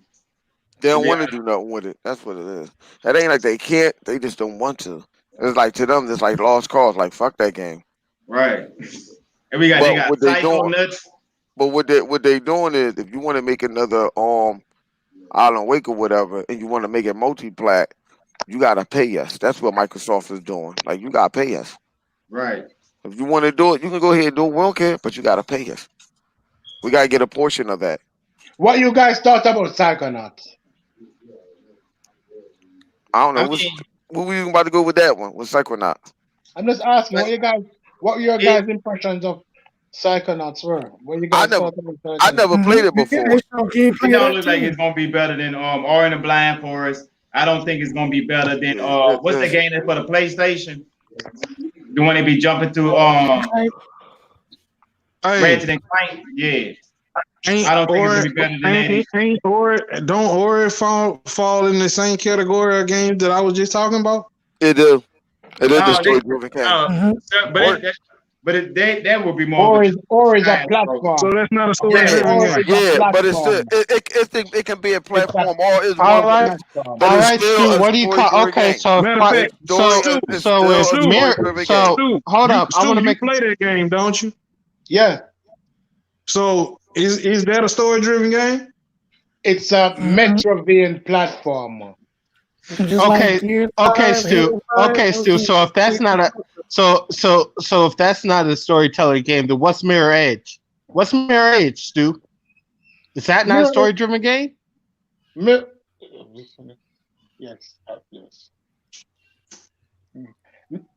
They don't want to do nothing with it. That's what it is. It ain't like they can't. They just don't want to. It's like to them, it's like lost cause. Like fuck that game. Right. And they got what they Psycho doing? Nuts. But what they doing is, if you want to make another Alan Wake or whatever, and you want to make it multi-plat, you gotta pay us. That's what Microsoft is doing. Like you gotta pay us. Right. If you want to do it, you can go ahead and do it. We don't care, but you gotta pay us. We gotta get a portion of that. What you guys thought about Psychonauts? I don't know. I What mean, were you about to go with that one? With Psychonauts? I'm just asking what were your guys' impressions of Psychonauts were? What you guys thought about Psychonauts? I never played it Yeah, before. they show gameplay it don't of look that like too. it's gonna be better than Ori and the Blind Forest. I don't think it's gonna be better than what's the game that's for the PlayStation? The one they be jumping through Ratchet and Clank? Yeah. I don't think it's gonna be better than that. Don't Ori fall in the same category of games that I was just talking about? It do. It is No, the story-driven game. That would be more. Or is a platform. So that's not a story-driven game. Yeah, but it can be a platform. Or it's All one right. but All it's right, still Stu. a What do you call? story-driven Okay, game. so Matter of fact, hold up. I want to You make. play that game, don't you? Yeah, So is that a story-driven game? it's a Metroidvania platformer. Just Okay, like Gears Okay, 5, Stu. Halo 5, Okay, Stu. So if that's not a so if that's not a storytelling game, then what's Mirror Edge? What's Mirror Edge, Stu? Is that not a story-driven game? Yes.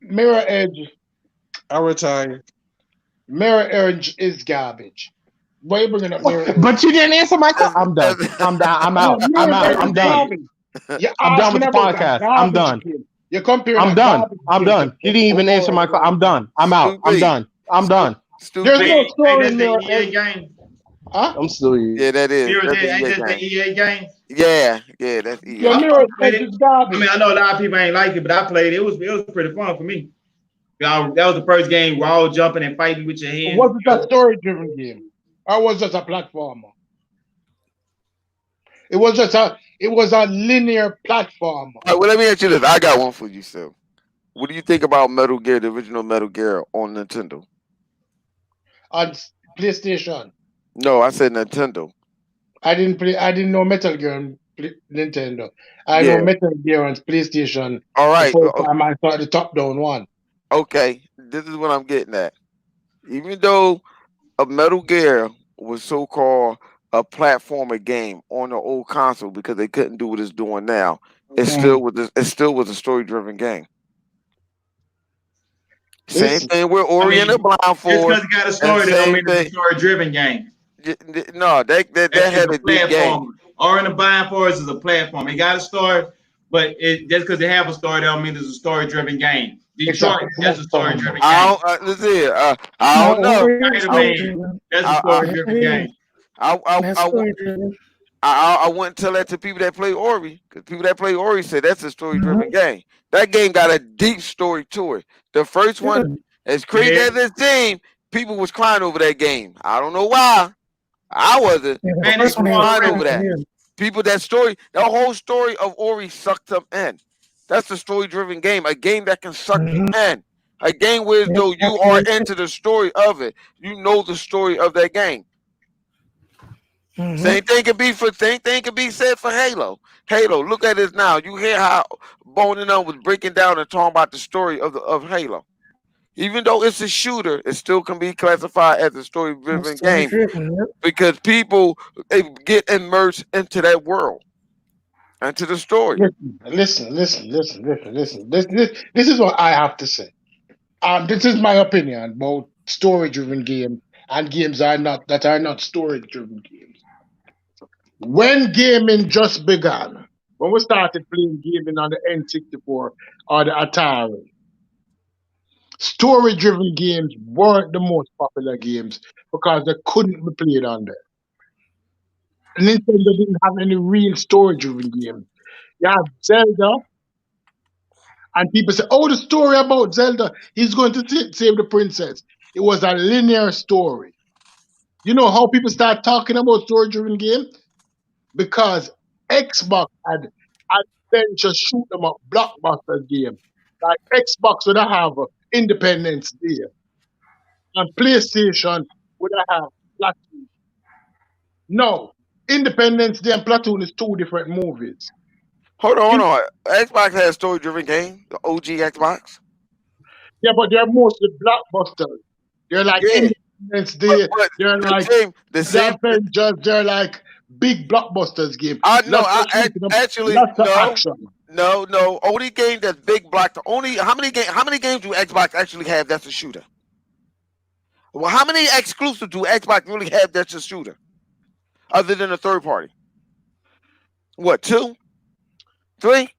Mirror Edge. I retire. Mirror Edge is garbage. Why you bringing up Mirror Edge? But you didn't answer my question. I'm done. I'm out. I'm done. I'm done with the podcast. I'm done. You're comparing. I'm done. I'm done. You didn't even answer my question. I'm done. I'm out. I'm done. I'm done. There's no story in Ain't Mirror that the EA Edge. game? Huh? I'm still here. Yeah, that is. Mirror That's Edge, an ain't EA just the game. EA game. Yeah, that's EA. Yeah, Mirror Edge is I garbage. mean, I know a lot of people ain't like it, but I played it. It was pretty fun for me. That was the first game wall jumping and fighting with your hands. Was it a story-driven game, or was it a platformer? It was a linear platformer. All right, well, let me ask you this. I got one for you, still. What do you think about Metal Gear, the original Metal Gear on Nintendo? On PlayStation. No, I said Nintendo. I didn't know Metal Gear on Nintendo. I Yeah. know Metal Gear on PlayStation. All right. The first time I saw the top-down one. Okay, this is what I'm getting at. Even though a Metal Gear was so-called a platformer game on the old console because they couldn't do what it's doing now, it still was a story-driven game. Same thing with Ori and the Blind Just Forest. because it got a story, that don't mean it's a story-driven game. No, that had a deep game. Ori and the Blind Forest is a platform. It got a story, but just because they have a story, that don't mean it's a story-driven game. Detroit, that's a story-driven game. I don't know. Spider-Man, that's a story-driven game. I wouldn't tell that to people that play Ori, because people that play Ori say that's a story-driven game. That game got a deep story to it. The first one, as crazy as it seemed, people was crying over that game. I don't know why. I wasn't. Man, People crying over that. People, that whole story of Ori sucked them in. That's a story-driven game, a game that can suck you in. A game where though you are into the story of it, you know the story of that game. Same thing can be said for Halo. Halo, look at it now. You hear how Boning On was breaking down and talking about the story of Halo. Even though it's a shooter, it still can be classified as a story-driven game because people get immersed into that world, into the story. Listen. This is what I have to say. This is my opinion about story-driven games and games that are not story-driven games. When gaming just began, when we started playing gaming on the N64 or the Atari, story-driven games weren't the most popular games because they couldn't be played on there. Nintendo didn't have any real story-driven games. You have Zelda, and people say, "Oh, the story about Zelda, he's going to save the princess." It was a linear story. You know how people start talking about story-driven games? Because Xbox had adventure shoot 'em up blockbuster game. Like Xbox would have Independence Day, and PlayStation would have Platoon. No, Independence Day and Platoon is two different movies. Hold on. Xbox has story-driven game, the OG Xbox. Yeah, but they're mostly blockbusters. They're like Independence Day. They're like the Avengers. They're like big blockbusters game. No. Only game that's big block. How many games do Xbox actually have that's a shooter? Well, how many exclusives do Xbox really have that's a shooter? Other than a third party? What, 2? 3?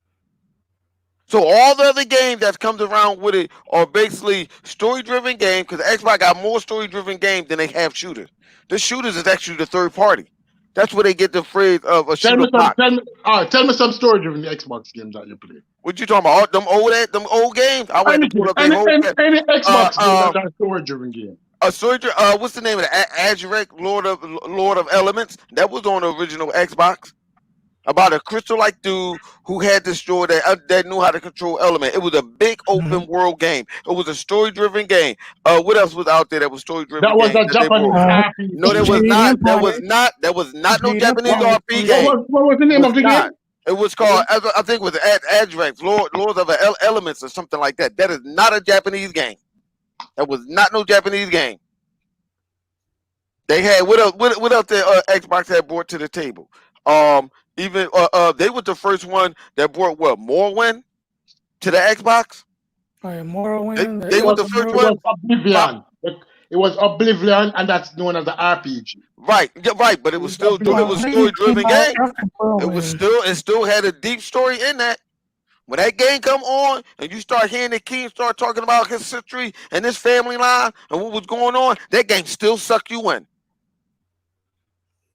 So all the other games that comes around with it are basically story-driven games because Xbox got more story-driven games than they have shooters. The shooters is actually the third party. That's where they get the phrase of a shooter box. Tell me some story-driven Xbox games that you play. What you talking about? Them old games? I went to pull up any Xbox games that are story-driven games. What's the name of it? Azurek, Lord of Elements. That was on the original Xbox. About a crystal-like dude who had destroyed that knew how to control element. It was a big open world game. It was a story-driven game. What else was out there that was story-driven? That was a Japanese RPG. No, that was not. That was not no Japanese RPG game. What was the name of the game? It was called, I think it was Azurek, Lords of Elements or something like that. That is not a Japanese game. That was not no Japanese game. They had what else the Xbox had brought to the table? Even they were the first one that brought Morrowind to the Xbox. Morrowind. They were the first one. Oblivion. It was Oblivion, and that's known as the RPG. Right, but it was still it was story-driven game. It still had a deep story in that. When that game come on and you start hearing the king start talking about his history and his family line and what was going on, that game still suck you in.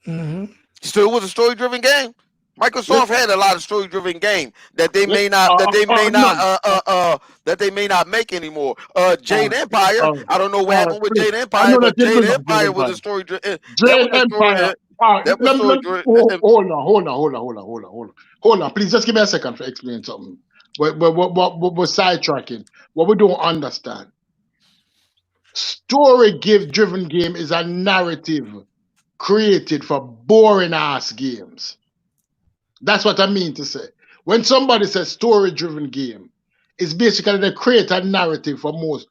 Mm-hmm. So it was a story-driven game. Microsoft had a lot of story-driven game that they may not make anymore. Jade Empire. I don't know what happened with Jade I Empire, know but that Jade Jade Empire was Empire. a story-driven. Jade Empire. That was story-driven. Hold on. Please just give me a second to explain something. We're sidetracking. What we don't understand. Story-driven game is a narrative created for boring ass games. That's what I mean to say. When somebody says story-driven game, it's basically they create a narrative for most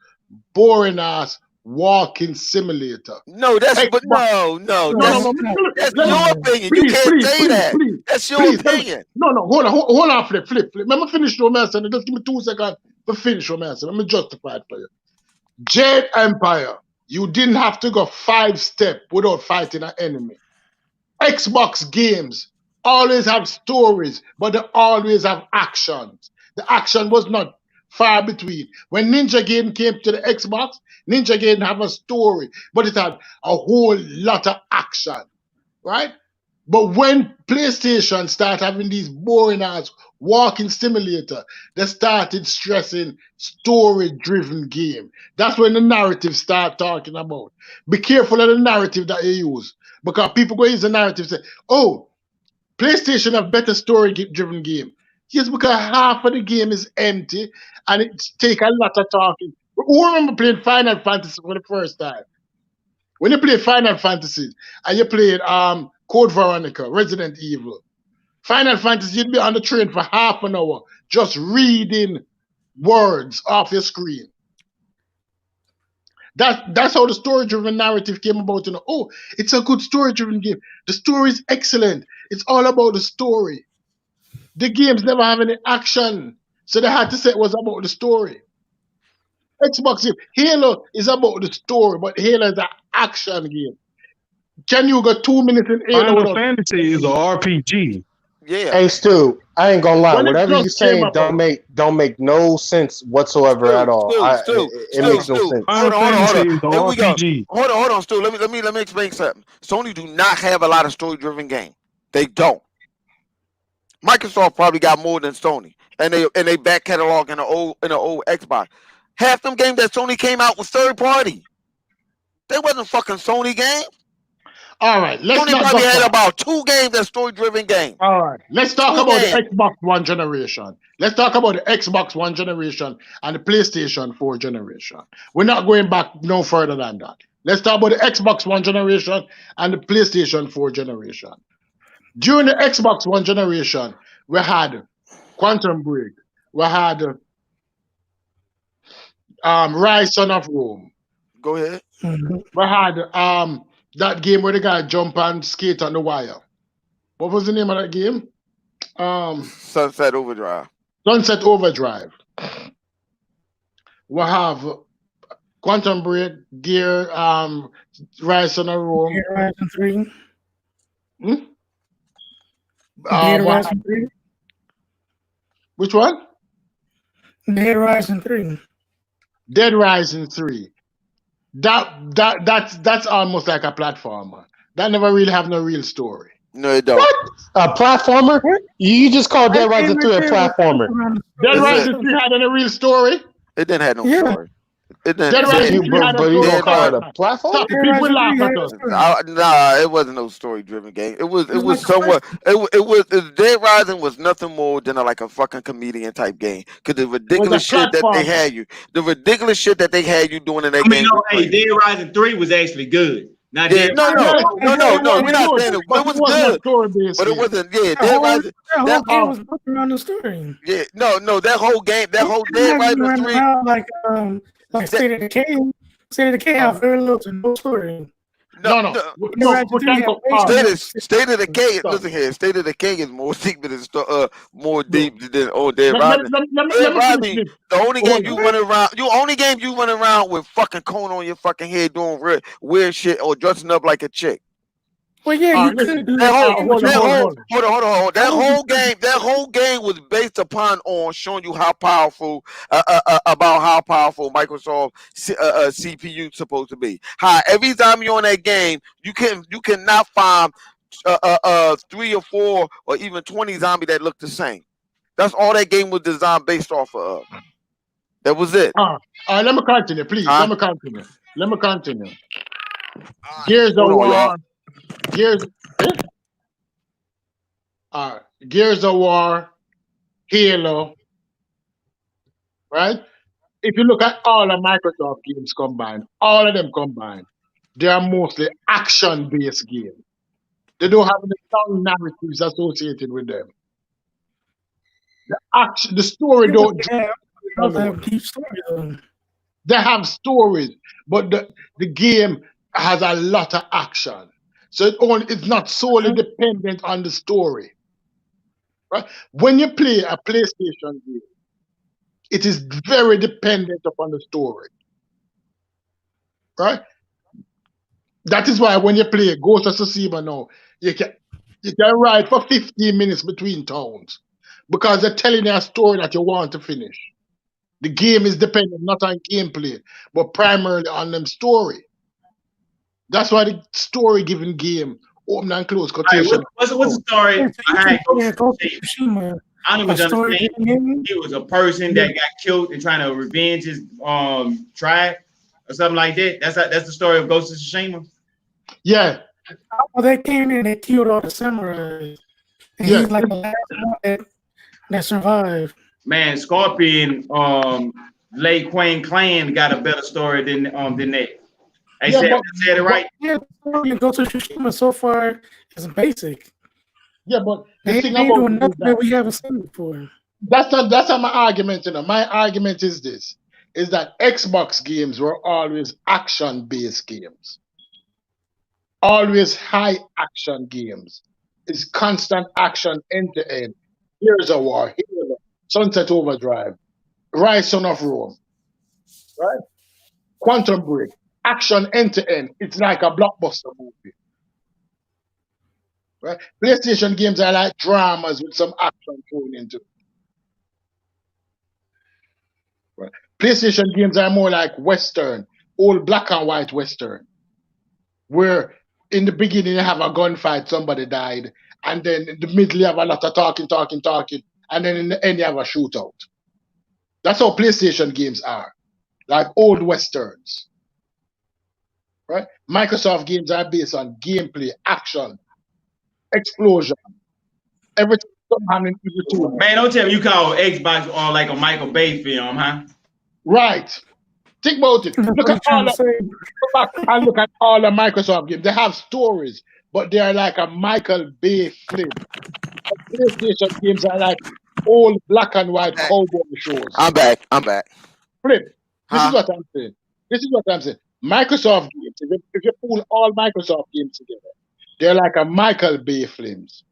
boring ass walking simulator. No, that's Xbox- but no. That's your opinion. You can't say that. That's your opinion. No, hold on, flip. Let me finish your message. Just give me 2 seconds to finish your message. Let me justify it for you. Jade Empire, you didn't have to go 5 steps without fighting an enemy. Xbox games always have stories, but they always have actions. The action was not far between. When Ninja Gaiden came to the Xbox, Ninja Gaiden have a story, but it had a whole lot of action, right? But when PlayStation started having these boring ass walking simulator, they started stressing story-driven game. That's when the narrative start talking about. Be careful of the narrative that you use, because people go use the narrative and say, "Oh, PlayStation have better story-driven game." Yes, because half of the game is empty and it take a lot of talking. Who remember playing Final Fantasy for the first time? When you play Final Fantasy and you played Code Veronica, Resident Evil, Final Fantasy, you'd be on the train for half an hour just reading words off your screen. That's how the story-driven narrative came about. Oh, it's a good story-driven game. The story is excellent. It's all about the story. The games never have any action, so they had to say it was about the story. Xbox game, Halo is about the story, but Halo is an action game. Can you go 2 minutes in Halo? Final Fantasy is an RPG. Yeah. Hey Stu, I ain't gonna lie. When it Whatever just you're saying came up- don't make no sense whatsoever at all. It makes no sense. Hold on. Fantasy is an Here we go. RPG. Hold on, Stu. Let me explain something. Sony do not have a lot of story-driven game. They don't. Microsoft probably got more than Sony, and they back catalog in the old Xbox. Half them games that Sony came out was third party. They wasn't fucking Sony games. All right, let's Sony not probably go had far. about 2 games that story-driven game. All right, let's talk Two about games. the Xbox One generation. Let's talk about the Xbox One generation and the PlayStation 4 generation. We're not going back no further than that. Let's talk about the Xbox One generation and the PlayStation 4 generation. During the Xbox One generation, we had Quantum Break. We had Rise Son of Rome. Go ahead. Mm-hmm. We had that game where the guy jump and skate on the wire. What was the name of that game? Sunset Overdrive. Sunset Overdrive. We have Quantum Break, Gear, Rise Son of Rome. Dead Rising 3. Hmm? Dead we Rising have- 3. which one? Dead Rising 3. Dead Rising 3. That's almost like a platformer. That never really have no real story. No, it don't. What? A platformer? You just called Dead Rising 3 a platformer. Dead Is Rising 3 had any real story. It didn't have no Yeah. story. It didn't. Dead Rising You, 3 had a but you story. gonna call it a platform? Stop it. People laugh at us. Nah, it wasn't no story driven game. It was somewhat. Dead Rising was nothing more than like a fucking comedian type game. Cause the ridiculous shit that they had you, doing in that I mean, game. was hey, crazy. Dead Rising 3 was actually good. Not Yeah, Dead no, Rising. we're not saying it. It was good, Story-based but it game. wasn't. Yeah, That Dead whole Rising. game was built around the story. Yeah, no, that whole game, that whole Dead It Rising ran 3. around like State of Decay. State of Decay have very little to no story. No. Dead Rising 3 had State of Decay. Stop. Listen here, State of Decay is more deep than more deep than Dead Let Rising. me Dead Rising, finish this. the only game you Hold run around with fucking cone on your fucking head doing weird shit or dressing up like a chick. Well, yeah, All you right, listen. couldn't do That that. whole, hold on, that hold on, whole, hold hold on. That whole game was based upon showing you how powerful, about how powerful Microsoft CPU is supposed to be. How every time you're on that game, you cannot find 3 or 4 or even 20 zombies that look the same. That's all that game was designed based off of. That was it. Let me continue, please. Huh? Let me continue. Gears of Hold on, War. y'all. Gears of War, Halo, right? If you look at all the Microsoft games combined, all of them combined, they are mostly action-based games. They don't have any strong narratives associated with them. The story don't. have deep story though. They have stories, but the game has a lot of action, so it's not solely dependent on the story. Right? When you play a PlayStation game, it is very dependent upon the story. Right? That is why when you play Ghost of Tsushima now, you can ride for 15 minutes between towns because they're telling you a story that you want to finish. The game is dependent not on gameplay, but primarily on them story. That's why the story-given game, open and close quotation. What's the story? I don't even story understand. He was a person that got killed and trying to revenge his tribe or something like that. That's the story of Ghost of Tsushima. Yeah. Well, they came in and killed all the samurais. And he's like the last one that survived. Man, Scorpion, Lei Quang Clan got a better story than that. I said it right. Yeah, Ghost of Tsushima so far is basic. Yeah, but they doing nothing that we haven't seen before. That's not my argument. My argument is this: is that Xbox games were always action-based games, always high action games. It's constant action end to end. Gears of War, Halo, Sunset Overdrive, Rise Son of Rome, right? Quantum Break, action end to end. It's like a blockbuster movie. Right? PlayStation games are like dramas with some action thrown into it. Right? PlayStation games are more like Western, old black and white Western, where in the beginning you have a gunfight, somebody died, and then in the middle you have a lot of talking, and then in the end you have a shootout. That's how PlayStation games are, like old Westerns. Right? Microsoft games are based on gameplay, action, explosion, everything happening in between. Man, don't tell me you call Xbox on like a Michael Bay film, huh? Right. Think about it. Look at all the Microsoft games. They have stories, but they are like a Michael Bay film. PlayStation games are like old black and white cowboy shows. I'm back. Flip. This is what I'm saying. Microsoft games, if you pull all Microsoft games together, they're like a Michael Bay films.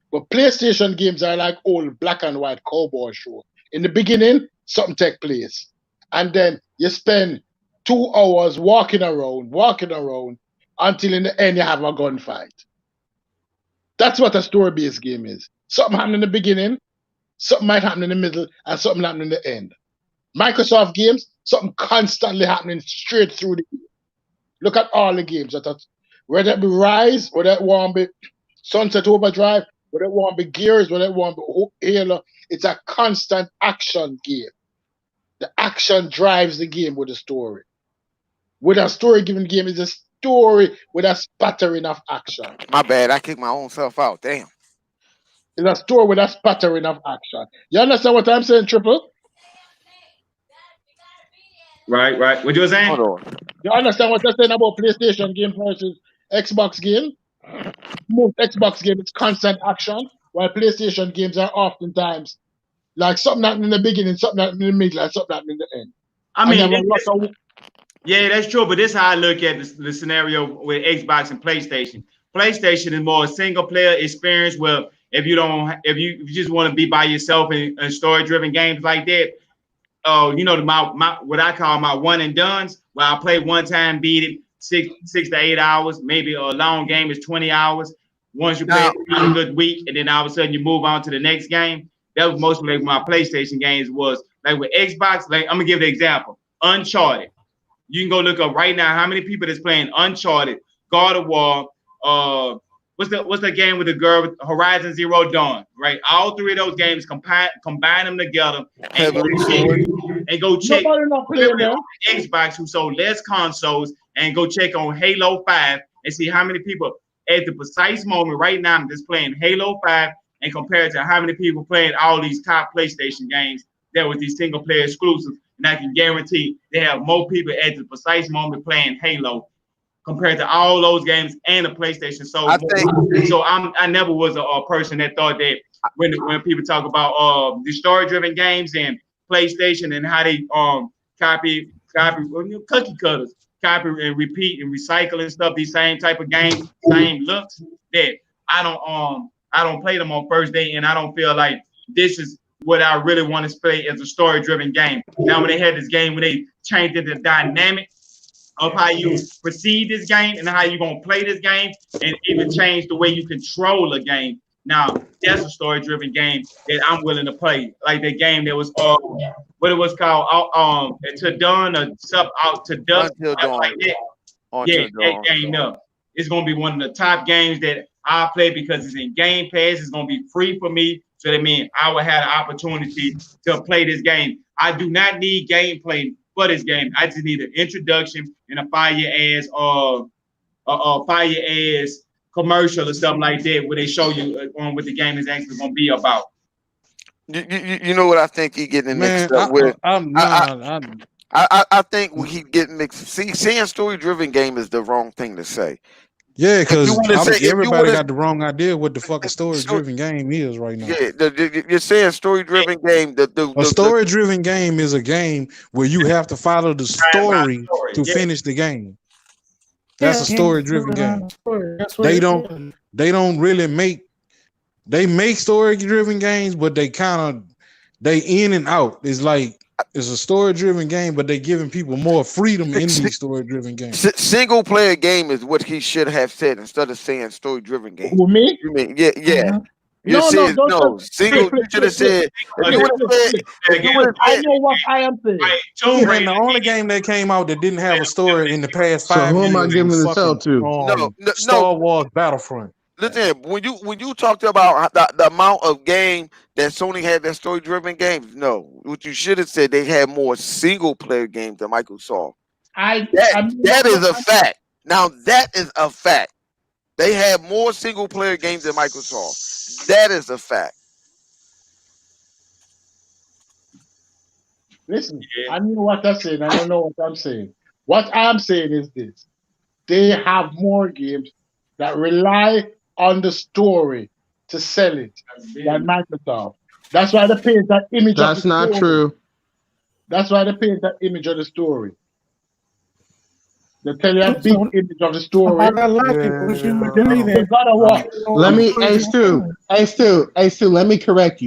But PlayStation games are like old black and white cowboy show. In the beginning, something take place. And then you spend 2 hours walking around until in the end you have a gunfight. That's what a story-based game is. Something happened in the beginning, something might happen in the middle, and something happen in the end. Microsoft games, something constantly happening straight through the game. Look at all the games. Whether it be Rise, whether it want to be Sunset Overdrive, whether it want to be Gears, whether it want to be Halo, it's a constant action game. The action drives the game with a story. With a story-given game, is a story with a spattering of action. My bad, I kicked my own self out. Damn. It's a story with a spattering of action. You understand what I'm saying, Triple? Right. What you were saying? Hold on. You understand what I'm saying about PlayStation game versus Xbox game? Most Xbox games, it's constant action, while PlayStation games are oftentimes like something happening in the beginning, something happening in the middle, and something happening in the end. I mean, yeah, that's true. But this is how I look at the scenario with Xbox and PlayStation. PlayStation is more a single player experience where if you just want to be by yourself in story-driven games like that, my what I call my one and dones, where I play one time, beat it 6 to 8 hours. Maybe a long game is 20 hours. Once you play a good week, and then all of a sudden you move on to the next game. That was mostly like my PlayStation games was. Like with Xbox, like I'm gonna give the example. Uncharted. You can go look up right now how many people that's playing Uncharted, God of War, what's the game with the girl with Horizon Zero Dawn, right? All three of those games combine them together and go check Nobody not playing them. Xbox who sold less consoles and go check on Halo 5 and see how many people at the precise moment right now I'm just playing Halo 5 and compare it to how many people playing all these top PlayStation games that was these single player exclusives. And I can guarantee they have more people at the precise moment playing Halo compared to all those games and the PlayStation. So I never was a person that thought that when people talk about the story-driven games and PlayStation and how they copy cookie cutters, copy and repeat and recycle and stuff, these same type of games, same looks, that I don't play them on first day, and I don't feel like this is what I really want to play as a story-driven game. Now, when they had this game, when they changed the dynamic of how you perceive this game and how you're going to play this game, and even change the way you control a game. Now, that's a story-driven game that I'm willing to play. Like the game that was, what it was called, To Dawn or Sub Out to Dusk, like that. That game up. It's going to be one of the top games that I play because it's in Game Pass. It's going to be free for me. So that means I will have the opportunity to play this game. I do not need gameplay for this game. I just need an introduction and a fire ass commercial or something like that where they show you on what the game is actually going to be about. You know what I think he getting mixed up with? I think he getting mixed. See, saying story-driven game is the wrong thing to say. Yeah, because everybody got the wrong idea what the fuck a story-driven game is right now. Yeah, you're saying story-driven game. A story-driven game is a game where you have to follow the story to finish the game. That's a story-driven game. They don't really make story-driven games, but they in and out. It's like it's a story-driven game, but they're giving people more freedom in these story-driven games. Single-player game is what he should have said instead of saying story-driven game. Who, me? You mean yeah? You said no. Single. You should have said. I know what I am saying. And the only game that came out that didn't have a story in the past 5 years. So who am I giving the cell to? No. Star Wars Battlefront. Listen, when you talked about the amount of game that Sony had that story-driven games, no. What you should have said, they had more single-player games than Microsoft. That is a fact. Now, that is a fact. They had more single-player games than Microsoft. That is a fact. Listen, I know what I'm saying. I don't know what I'm saying. What I'm saying is this. They have more games that rely on the story to sell it than Microsoft. That's why they paint that image. That's not true. That's why they paint that image of the story. They tell you a big image of the story. Let me, Ace 2, let me correct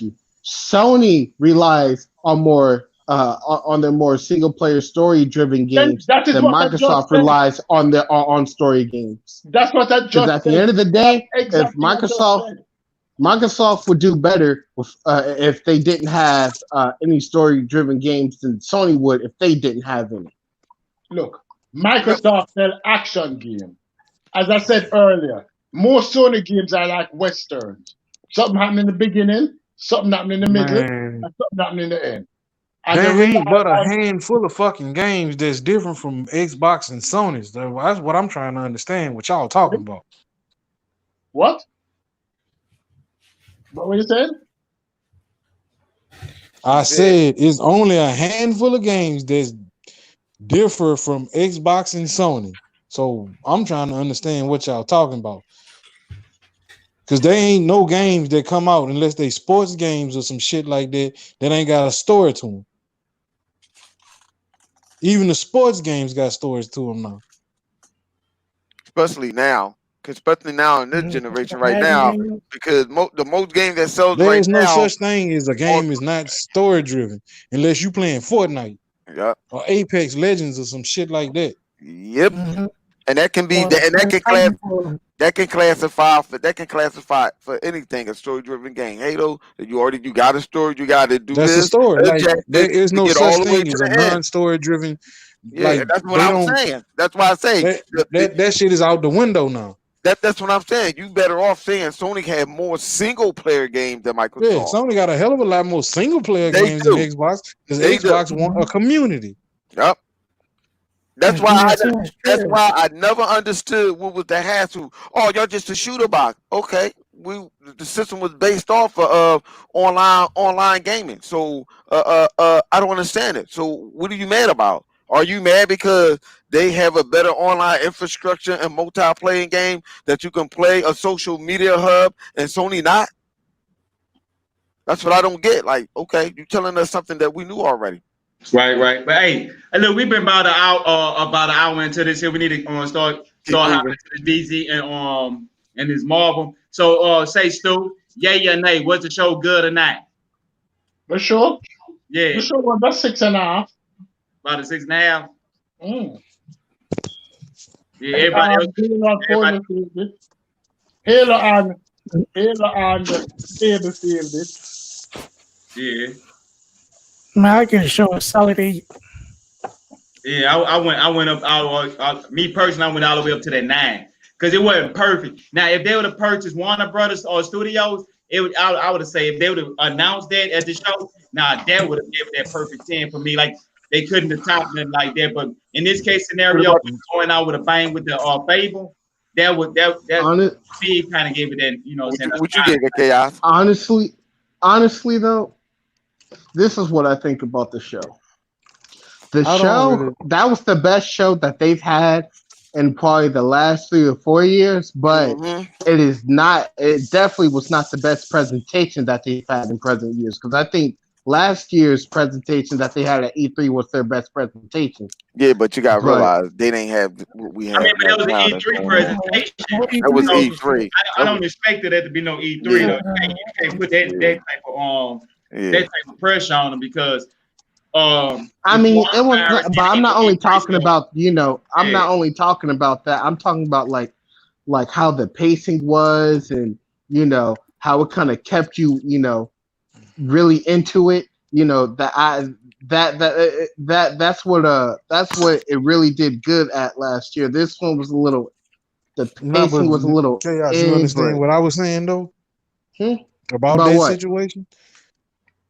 you. Sony relies on more on their more single player story driven games than Microsoft relies on their on story games. That's what I just said. At the end of the day, if Microsoft would do better if they didn't have any story driven games than Sony would if they didn't have any. Look, Microsoft sell action games. As I said earlier, most Sony games are like westerns. Something happened in the beginning, something happened in the middle, and something happened in the end. There ain't but a handful of fucking games that's different from Xbox and Sony's. That's what I'm trying to understand. What y'all talking about? What? What were you saying? I said it's only a handful of games that's differ from Xbox and Sony. So I'm trying to understand what y'all talking about. Because there ain't no games that come out unless they sports games or some shit like that ain't got a story to them. Even the sports games got stories to them now. Especially now in this generation right now, because the most games that sells there right is no now, such thing as a game is not story driven unless you playing Fortnite or Apex Legends or some shit like that. Yep. And that can be that can classify for anything a story driven game. Halo, you got a story, you got to do that's this. A story. Like, there is no such thing as a non-story driven. Yeah, that's what I'm saying. That's why I say that shit is out the window now. That's what I'm saying. You better off saying Sony had more single player games than Microsoft. Yeah, Sony got a hell of a lot more single player They games do. than Xbox because They do. Xbox want a community. Yep. That's Yeah, why yeah, that's why I never understood what was the hassle. Oh, y'all just a shooter box. Okay. The system was based off of online gaming. So I don't understand it. So what are you mad about? Are you mad because they have a better online infrastructure and multiplayer game that you can play a social media hub and Sony not? That's what I don't get. Like, okay, you telling us something that we knew already. Right. But hey, look, we've been about an hour into this here. We need to start hopping to the DZ and this Marvel. So say Stu, yay or nay, was the show good or not? For sure. Yeah. For sure, well, that's 6.5. About a 6.5. Yeah, Halo on table. Yeah. Man, I can show a solid 8. Yeah, I went up. Me personally, I went all the way up to that 9 because it wasn't perfect. Now, if they would have purchased Warner Brothers or Studios, I would have said if they would have announced that at the show, that would have given that perfect 10 for me. Like they couldn't have topped it like that. But in this case scenario, going out with a bang with the Fable, that Steve kind of gave it that. You know, what you gave it, Chaos? Honestly, though, this is what I think about the show. That was the best show that they've had in probably the last 3 or 4 years, but it definitely was not the best presentation that they've had in present years. Because I think last year's presentation that they had at E3 was their best presentation. Yeah, but you got to realize they didn't have what we had. I mean, but it was an E3 presentation. That was E3. I don't expect there to be no E3 though. You can't put that type of pressure on them because I mean, it was, but I'm not only talking about, I'm not only talking about that. I'm talking about like how the pacing was and, how it kind of kept you, really into it. That's what it really did good at last year. This one was the pacing was a little. Chaos, you understand what I was saying though? About that situation?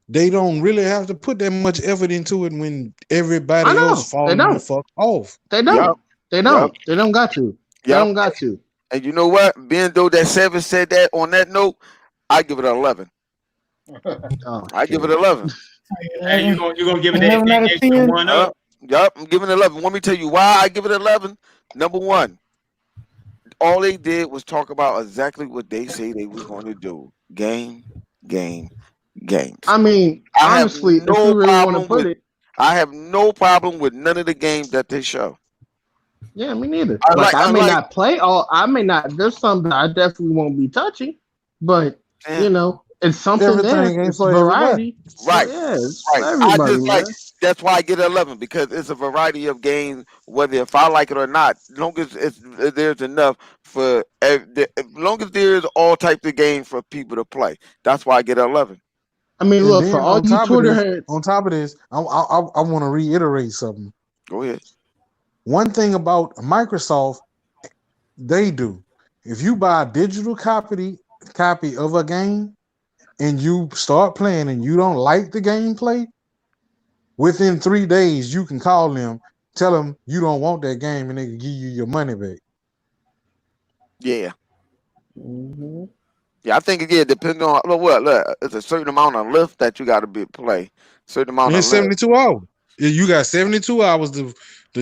They don't really have to put that much effort into it when everybody else falling the fuck off. They don't. They don't. They don't got to. They don't got to. And you know what? Being though that 7 said that on that note, I give it an 11. I give it 11. And you gonna give it that extra 1 up? Yup, I'm giving it 11. Let me tell you why I give it 11. Number one, all they did was talk about exactly what they say they was going to do. Games. I mean, honestly, if you really want to put it, I have no problem with none of the games that they show. Yeah, me neither. I may not play all. I may not. There's some that I definitely won't be touching, but it's something there. It's variety. Right. Yeah, it's right. Everybody, I just that's why I get 11 because it's a variety of games. Whether if I like it or not, as long as there's enough for, as long as there's all types of games for people to play. That's why I get 11. I mean, look, for all you Twitter heads. On top of this, I want to reiterate something. Go ahead. One thing about Microsoft, they do. If you buy a digital copy of a game and you start playing and you don't like the gameplay, within 3 days you can call them, tell them you don't want that game, and they can give you your money back. Yeah. Mm-hmm. Yeah, I think again, depending on look, it's a certain amount of lift that you got to play. Certain amount of 72 hours. You got 72 hours to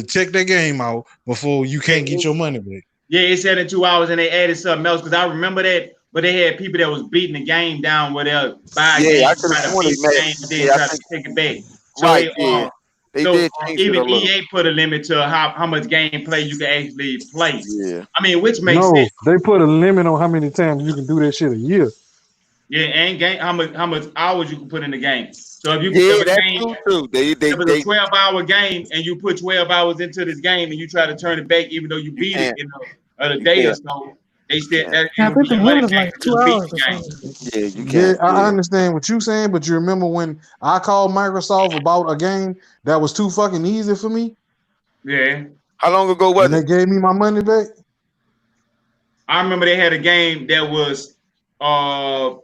check that game out before you can't get your money back. Yeah, it's 72 hours, and they added something else because I remember that. But they had people that was beating the game down where they'll buy a game, try to beat the game, and then try to take it back. So right, they did change even EA put a limit to how much gameplay you can actually play. Yeah. I mean, which makes sense. They put a limit on how many times you can do that shit a year. Yeah, and how much hours you can put in the game. So if you too. They a 12-hour game and you put 12 hours into this game and you try to turn it back even though you beat it in a day or so. They still like 2 hours or something. Yeah, I understand what you're saying, but you remember when I called Microsoft about a game that was too fucking easy for me? Yeah. How long ago was it? And they gave me my money back? I remember they had a game that was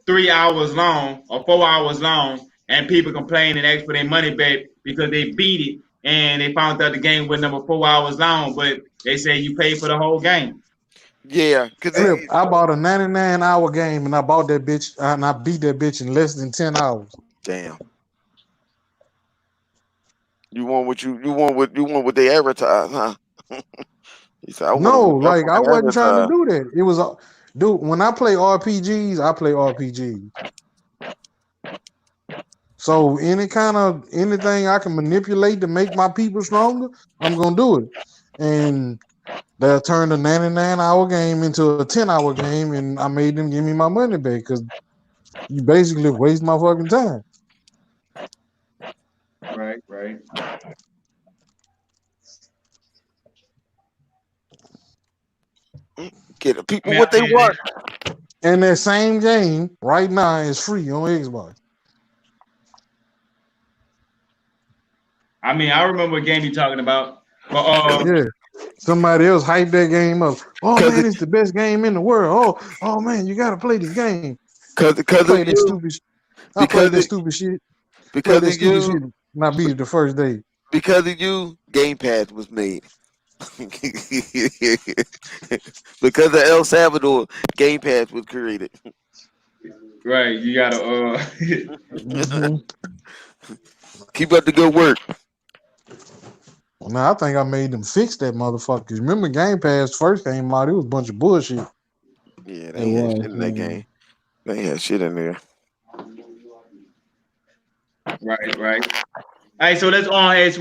3 hours long or 4 hours long, and people complained and asked for their money back because they beat it and they found out the game was number 4 hours long, but they say you paid for the whole game. Yeah, because Flip, I bought a 99-hour game and I bought that bitch and I beat that bitch in less than 10 hours. damn. You want what they advertise, huh? He said, I want No, what y'all like I fucking wasn't trying to advertise. do that. It was dude, when I play RPGs, I play RPGs. So anything I can manipulate to make my people stronger, I'm gonna do it. And they'll turn the 99-hour game into a 10-hour game, and I made them give me my money back because you basically waste my fucking time. Right, right. Get the people Man, what they want. And that same game right now is free on Xbox. I mean, I remember what game you talking about, but Yeah. Somebody else hyped that game up. Oh Cause man, it, it's the best game in the world. Oh man, you gotta play this game. cause I of played that you, stupid. I because played that it, stupid shit. because Played that of stupid you, shit, and I beat it the first day. because of you, Game Pass was made. Because of El Salvador, Game Pass was created. right, you gotta Mm-hmm. Keep up the good work. Now I think I made them fix that motherfucker. 'Cause remember, Game Pass first came out, it was a bunch of bullshit. Yeah, they It ain't had was. shit in that game. They ain't had shit in there. right, right. All right, so let's go ahead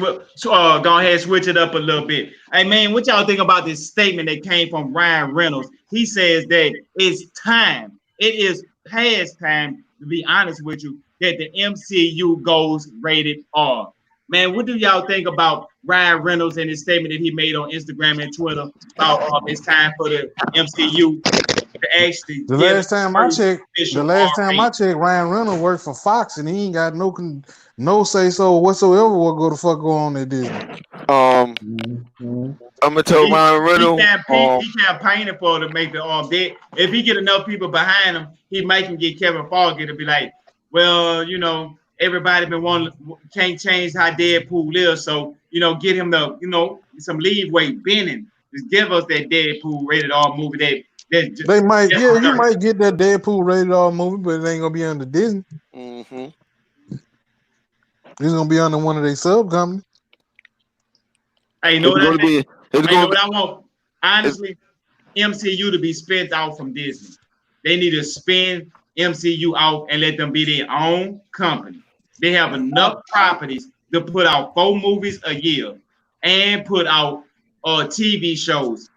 and switch it up a little bit. Hey man, what y'all think about this statement that came from Ryan Reynolds? He says that it's time. It is past time, to be honest with you, that the MCU goes rated R. Man, what do y'all think about Ryan Reynolds and his statement that he made on Instagram and Twitter about it's time for the MCU to actually The get last time I first checked, official R rating? Ryan Reynolds worked for Fox, and he ain't got no say so whatsoever. What go the fuck go on at Disney? Um, Mhm. I'm gonna tell He Ryan he Reynolds. he campaigning for to make the dead. If he get enough people behind him, he might can get Kevin Feige to be like, well, everybody been wanting can't change how Deadpool is, so get him some leeway bending. Just give us that Deadpool rated R movie that They might, just yeah, you deserves. might get that Deadpool rated R movie, but it ain't gonna be under Disney. Mm-hmm. It's gonna be under one of their sub companies. Hey, you know It's what gonna be. It's I know gonna be. what I want. Honestly, MCU to be spent out from Disney. They need to spin MCU out and let them be their own company. They have enough properties to put out 4 movies a year and put out TV shows.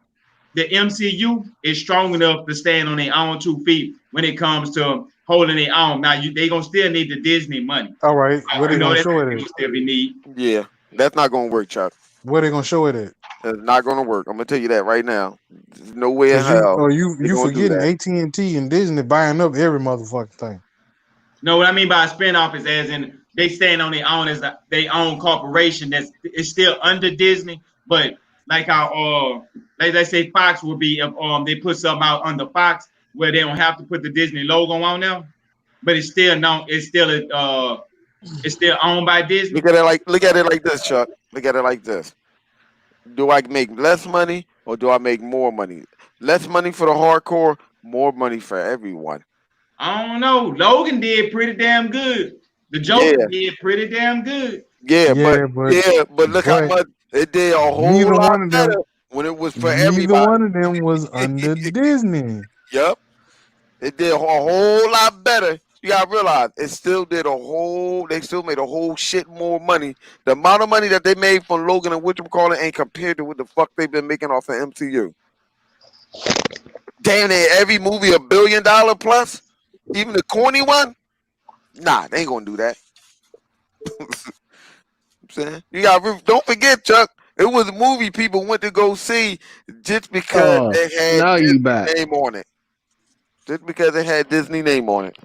The MCU is strong enough to stand on their own 2 feet when it comes to holding their own. Now they gonna still need the Disney money. All right, where they You know gonna that show it they at? gonna still be need. Yeah, that's not gonna work, Chuck. Where they gonna show it at? It's not gonna work. I'm gonna tell you that right now. There's no way in Cause you, hell or you, they're you gonna do forgetting that. AT&T and Disney buying up every motherfucking thing. No, what I mean by a spinoff is as in they stand on their own as their own corporation that's it's still under Disney, but like how like let's say Fox would be if they put something out under Fox where they don't have to put the Disney logo on them, but it's still owned by Disney. Look at it like this, Chuck. Look at it like this. Do I make less money or do I make more money? Less money for the hardcore, more money for everyone. I don't know. Logan did pretty damn good. The Yeah, Joker did pretty damn good. Yeah, but but look how but much it did a whole neither lot one of better them, when it was for neither everybody. one of them was under Disney. Yep. It did a whole lot better. You gotta realize it still did they still made a whole shit more money. The amount of money that they made from Logan and whatchamacallit ain't compared to what the fuck they've been making off of MCU. Damn near every movie $1 billion plus. Even the corny one? Nah, they ain't gonna do that. I'm saying don't forget, Chuck. It was a movie people went to go see just because Oh, it had now you Disney back. name on it. Just because it had Disney name on it.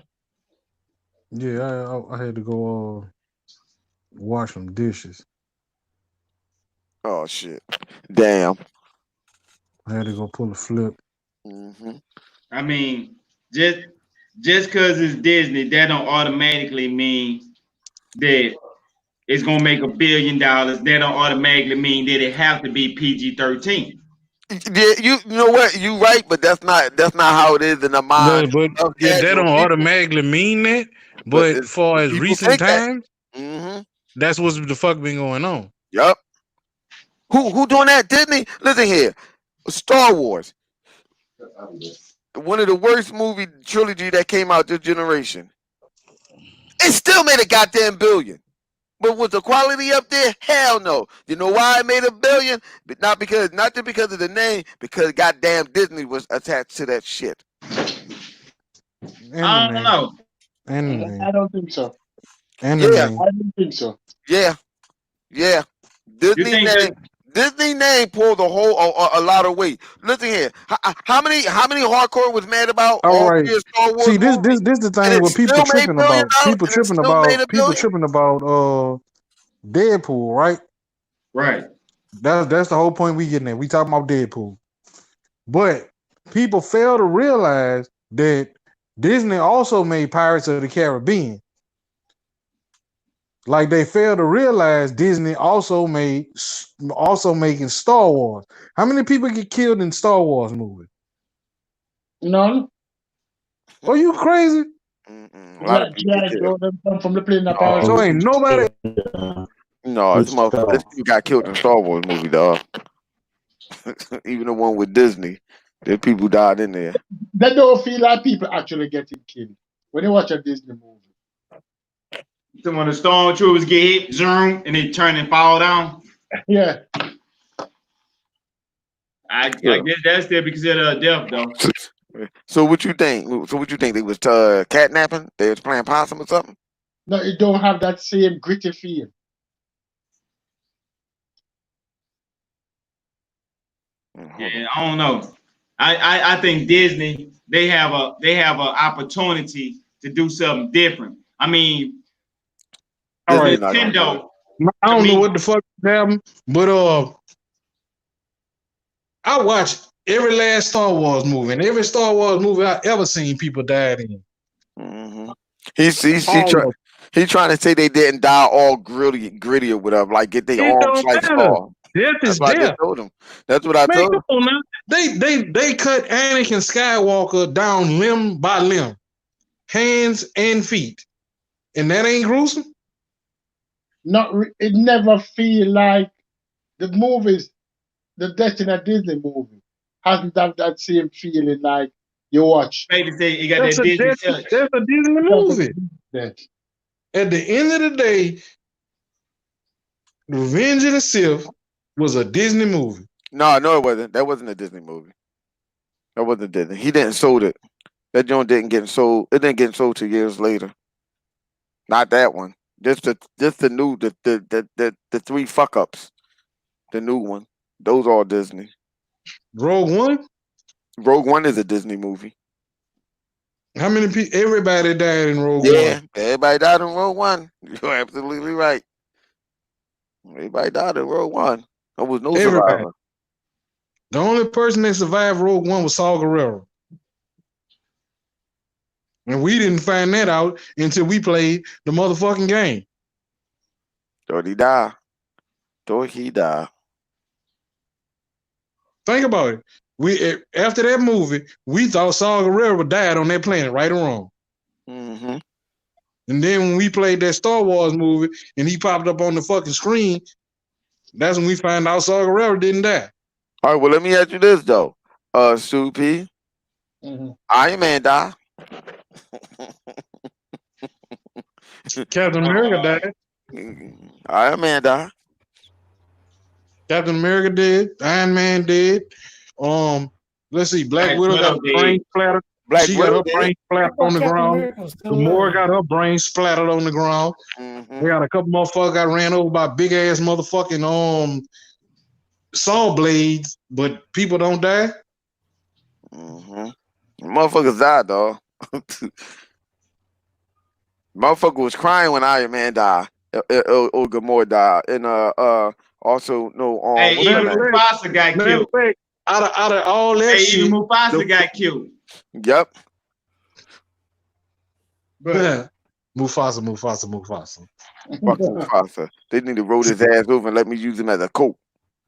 Yeah, I had to go wash some dishes. Oh shit. Damn. I had to go pull a flip. Mm-hmm. I mean, just because it's Disney, that don't automatically mean that it's gonna make $1 billion. That don't automatically mean that it have to be PG-13. Yeah, you know what? You right, but that's not how it is in the mind But of that casual don't people. automatically mean that. But But far as people recent think that. times, Mm-hmm. that's what's the fuck been going on. Yup. Who doing that? Disney? Listen here, Star Wars, one of the worst movie trilogy that came out this generation. It still made a goddamn billion. But was the quality up there? Hell no. You know why it made $1 billion? But not just because of the name, because goddamn Disney was attached to that shit. And I the don't name. know. And the name. I don't think so. And the Yeah. name. I don't think so. Yeah. You Disney think name. Disney name pulled a lot of weight. Listen here, how many hardcore was mad about All all right. three Star Wars See, this movies? the And thing it what people still made tripping $1 billion. about. People And it still made $1 billion. tripping about Deadpool, right? Right. That's the whole point we getting at. We talking about Deadpool. But people fail to realize that Disney also made Pirates of the Caribbean. Like they fail to realize Disney also making Star Wars. How many people get killed in Star Wars movies? None. Are you crazy? A lot of people G.I. Joe, them come from the plane of No. So ain't nobody. No, this people got killed in Star Wars movie, dog. Even the one with Disney, there people died in there. They don't feel like people actually getting killed when they watch a Disney movie. So when the stormtroopers get hit, zoom, and they turn and fall down. Yeah. I guess that's still be considered a death, though. So what you think? They was catnapping? They was playing possum or something? No, it don't have that same gritty feel. Yeah, I don't know. I think Disney they have an opportunity to do something different. I mean, All right. Nintendo. I don't know what the fuck happened, but I watched every last Star Wars movie, and every Star Wars movie I ever seen people died in. Mm-hmm. He's trying to say they didn't die all gritty or whatever, like get their arms sliced off. Death is death. I told him. That's what I told him. Come on now. They cut Anakin Skywalker down limb by limb, hands and feet, and that ain't gruesome. It never feel like the movies, the Destiny Disney movie hasn't have that same feeling like you watch. Maybe say you got that Disney touch. That's a Disney movie. At the end of the day, Revenge of the Sith was a Disney movie. No, it wasn't. That wasn't a Disney movie. That wasn't Disney. He didn't sold it. That joint didn't get sold. It didn't get sold 2 years later. Not that one. Just the new the three fuck ups. The new one. Those are Disney. Rogue One? Rogue One is a Disney movie. How many people? Everybody died in Rogue One. Yeah, One. Everybody died in Rogue One. You're absolutely right. Everybody died in Rogue One. There was no survivor. The only person that survived Rogue One was Saw Gerrera. And we didn't find that out until we played the motherfucking game. Thought he died. Think about it. After that movie, we thought Saw Gerrera died on that planet, right or wrong. Mm-hmm. And then when we played that Star Wars movie and he popped up on the fucking screen, that's when we found out Saw Gerrera didn't die. All right, well, let me ask you this, though. Stu P. Mm-hmm. Iron Man died. Captain America died. Iron Man died. Captain America did. Iron Man did. Let's see. Black Widow got her brain splattered. She got her brain splattered on the ground. Gamora got her brain splattered on the ground. Mm-hmm. We got a couple motherfuckers got ran over by big ass motherfucking saw blades, but people don't die. Mm-hmm. Motherfuckers died, dog. Motherfucker was crying when Iron Man died. Or Gamora died. And also no hey, even Mufasa got killed. out of all that Hey, shit, even Mufasa the- got killed. Yep. But yeah. Mufasa. Fuck Mufasa. They need to roll his ass over and let me use him as a coat.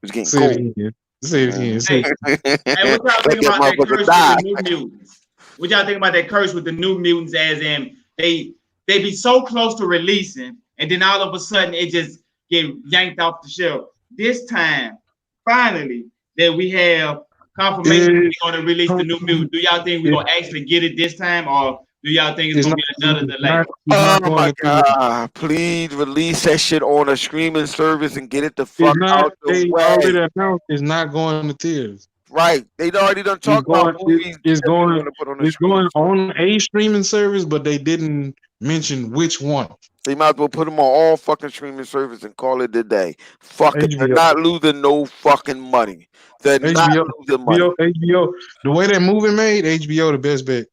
It's getting Say it cold. again. Say it again. Say it. hey, what y'all Let think that about that motherfucker curse die. with the New Mutants? What y'all think about that curse with the New Mutants? As in, they be so close to releasing, and then all of a sudden it just get yanked off the shelf. This time, finally, that we have confirmation we're going to release the New Mutant. Do y'all think we're going to actually get it this time, or do y'all think it's going to be another delay? Oh my God! Please release that shit on a streaming service and get it the fuck out the They way. already announced it's not going to theaters. Right? They already done talked about movies. It's going. To put on It's going on a streaming service, but they didn't mention which one. They might as well put them on all fucking streaming service and call it a day. Fuck it. They're not losing no fucking money. They're not losing money. HBO. The way that movie made, HBO the best bet.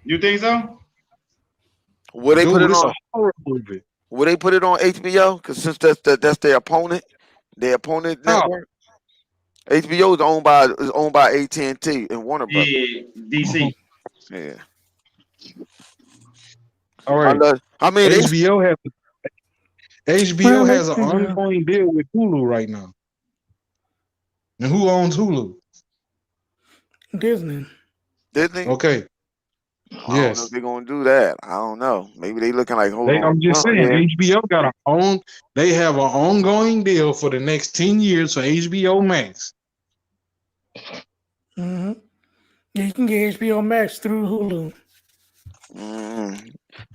You think so? Will they put it on? A horror movie. Will they put it on HBO? Because since that's their opponent network. HBO is owned by AT&T and Warner Bros. Yeah, DC. Yeah. All right. I mean, HBO has an ongoing deal with Hulu right now. And who owns Hulu? Disney. Okay. I don't know if they're gonna do that. I don't know. Maybe they looking like I'm just saying, HBO got they have an ongoing deal for the next 10 years for HBO Max. Mm-hmm. Yeah, you can get HBO Max through Hulu.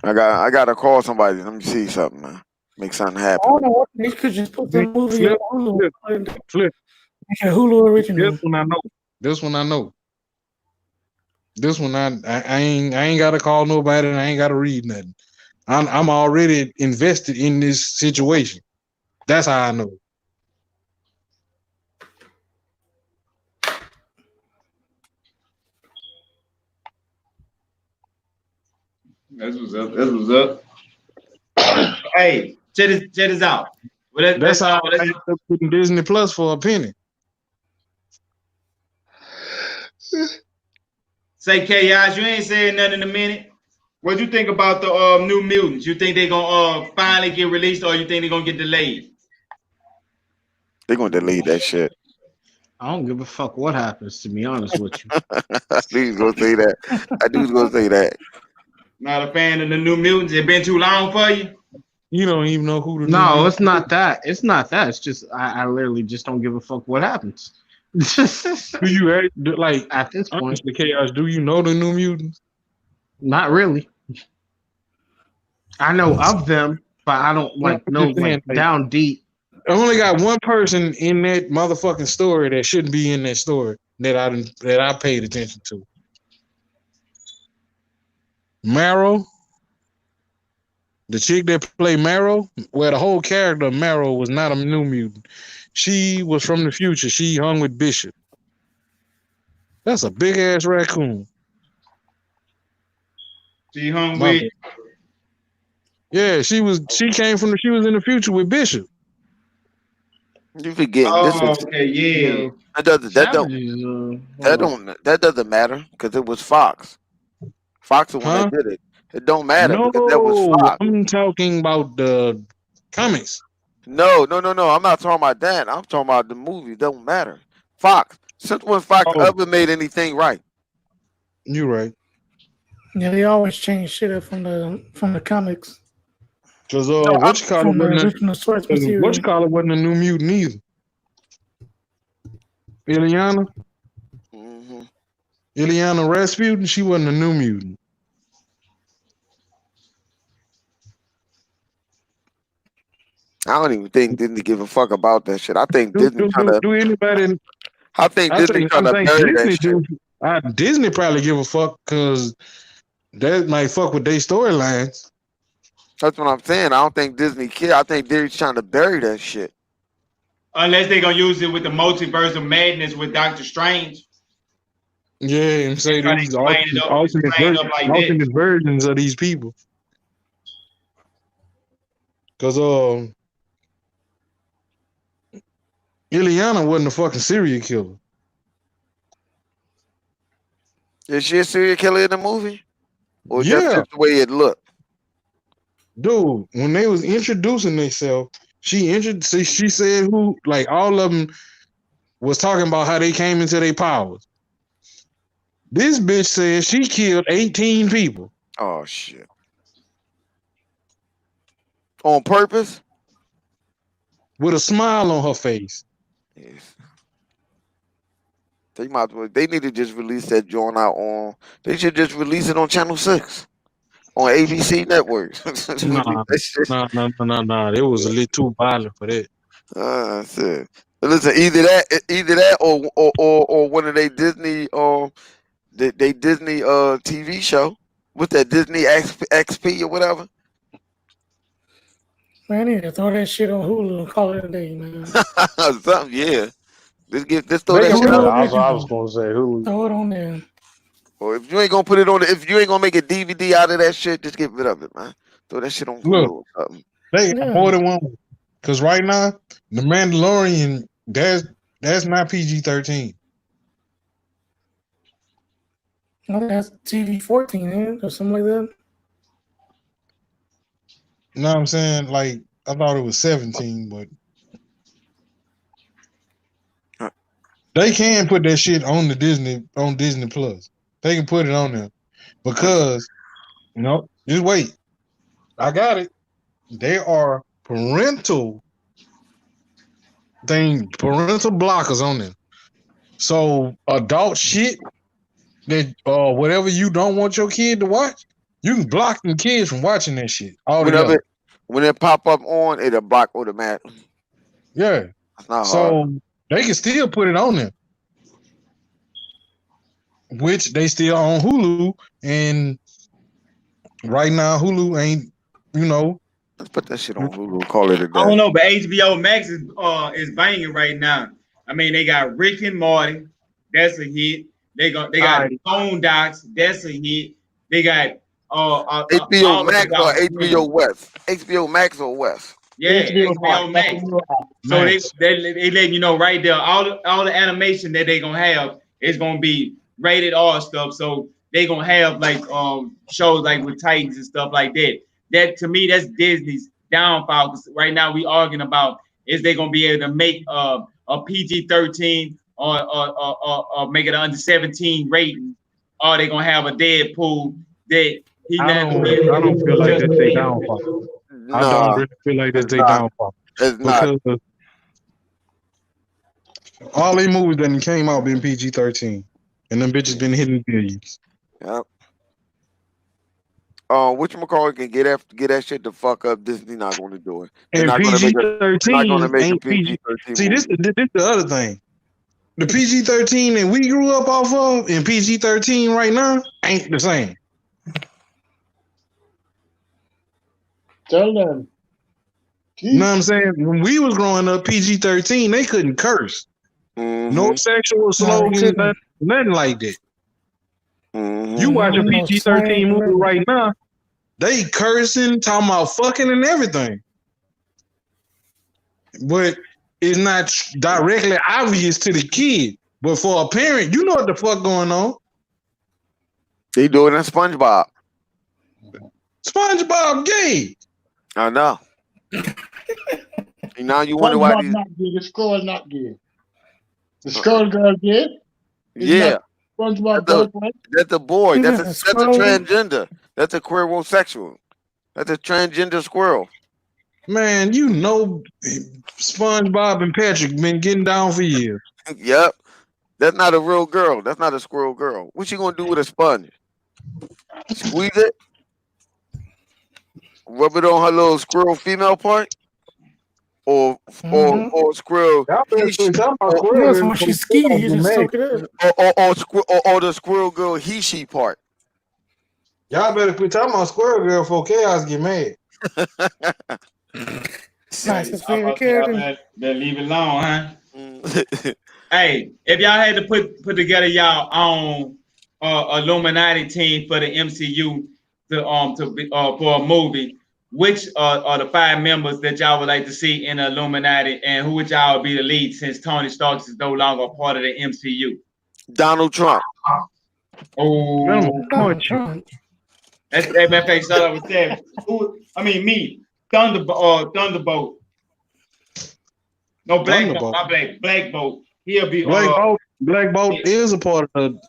I gotta call somebody. Let me see something, man. Make something happen. I don't know what they could just put the movie on Hulu. Flip. Hulu original. This one I know. This one I ain't gotta call nobody and I ain't gotta read nothing. I'm already invested in this situation. That's how I know. That's what's up. Hey, check this out. Well, that's how I ended up putting Disney Plus for a penny. Say, Chaos, you ain't saying nothing in a minute. What you think about the New Mutants? You think they gonna finally get released, or you think they're gonna get delayed? They're gonna delete that shit. I don't give a fuck what happens, to be honest with you. I knew he was gonna say that. I knew he was gonna say that. Not a fan of the New Mutants. It been too long for you? You don't even know who the No, it's not that. It's not that. It's just I literally just don't give a fuck what happens. Do you like at this point? The Chaos. Do you know the New Mutants? Not really. I know of them, but I don't know down deep. I only got one person in that motherfucking story that shouldn't be in that story that I paid attention to. Marrow, the chick that played Marrow, the whole character of Marrow was not a New Mutant. She was from the future. She hung with Bishop. That's a big ass raccoon. She hung with. Yeah, she was in the future with Bishop. You forget. Okay, yeah. That doesn't matter because it was Fox. Fox the one that did it. It don't matter because that was Fox. I'm talking about the comics. No. I'm not talking about that. I'm talking about the movie. It don't matter. Fox. Since when Fox ever made anything right? You're right. Yeah, they always change shit up from the comics. Because what you call it wasn't a New Mutant either. Ileana? Mm-hmm. Ileana Rasputin, she wasn't a New Mutant. I don't even think Disney give a fuck about that shit. I think Disney trying to bury that shit. Disney probably give a fuck because that might fuck with their storylines. That's what I'm saying. I don't think Disney care. I think they're trying to bury that shit. Unless they're gonna use it with the multiverse of madness with Doctor Strange. Yeah, and say these alternate versions of these people. Because Ileana wasn't a fucking serial killer. Is she a serial killer in the movie? Or that's Yeah, just the way it looked? dude. When they was introducing themselves, she said who like all of them was talking about how they came into their powers. This bitch said she killed 18 people. Oh shit. On purpose? With a smile on her face. Yes. They might as well, they need to just release that joint out on. They should just release it on Channel 6. On ABC Network. Nah. It was a little too violent for that. Shit. Listen, either that or one of they Disney they Disney TV show. What's that, Disney XP or whatever? Man, I need to throw that shit on Hulu and call it a day, man. Something, yeah. Let's throw They that can shit put it out. on- I was gonna say who. Throw it on there. Or if you ain't gonna put it on, if you ain't gonna make a DVD out of that shit, just get rid of it, man. Throw that shit on Hulu Look. or something. They got Yeah. more than one. Because right now, The Mandalorian, that's not PG-13. I think that's TV 14, or something like that. You know what I'm saying? Like, I thought it was 17, but they can put that shit on Disney Plus. They can put it on there because, just wait. I got it. There are parental blockers on them. So adult shit that whatever you don't want your kid to watch, you can block them kids from watching that shit. When it pop up on, it'll block automatically. Yeah. That's not hard. So they can still put it on there. Which they still on Hulu, and right now Hulu ain't, Let's put that shit on Hulu. Call it a day. I don't know, but HBO Max is banging right now. I mean, they got Rick and Morty, that's a hit. They got Phone Docs, that's a hit. They got HBO Max or HBO West? HBO Max or West? Yeah, HBO Max. So they letting you know right there, all the animation that they gonna have is gonna be rated R stuff. So they gonna have like shows like with Titans and stuff like that. That to me, that's Disney's downfall. Because right now we arguing about is they gonna be able to make a PG-13 or make it an under 17 rating, or they gonna have a Deadpool that I don't feel like that's their downfall. I don't really feel like that's their downfall. It's not. Because all these movies that came out been PG-13, and them bitches been hitting billions. Yep. Whatchamacallit can get that shit the fuck up. Disney not going to do it. And PG-13 ain't PG. See, this the other thing. The PG-13 that we grew up off of and PG-13 right now ain't the same. Tell them. You know what I'm saying? When we was growing up, PG-13, they couldn't curse. Mm-hmm. No sexual slogans, nothing like that. Mm-hmm. You watch a PG-13 movie right now, they cursing, talking about fucking and everything. But it's not directly obvious to the kid. But for a parent, you know what the fuck going on. They doing that SpongeBob. SpongeBob gay. I know. And now you wonder why these... not gay. The Skrull not gay. The Skrull girl gay. Yeah. SpongeBob That's a boy. Yeah, That's a transgender. That's a queerosexual. That's a transgender squirrel. Man, you know SpongeBob and Patrick been getting down for years. Yep. That's not a real girl. That's not a squirrel girl. What you gonna do with a sponge? Squeeze it? Rub it on her little squirrel female part? Or squirrel. When she's skinny, you just soak it up. Or the squirrel girl he/she part. Y'all better quit talking about Squirrel Girl before Chaos get mad. Nice, his favorite character. Then leave it alone, huh? Hey, if y'all had to put together y'all own Illuminati team for the MCU for a movie, which are the 5 members that y'all would like to see in the Illuminati, and who would y'all be the lead since Tony Stark is no longer a part of the MCU? Donald Trump. Oh, Donald Trump. that's that face. Shut up with Savage. Me. Thunderbolt. No, Black Bolt. Black Bolt. He'll be Black Bolt is a part of the.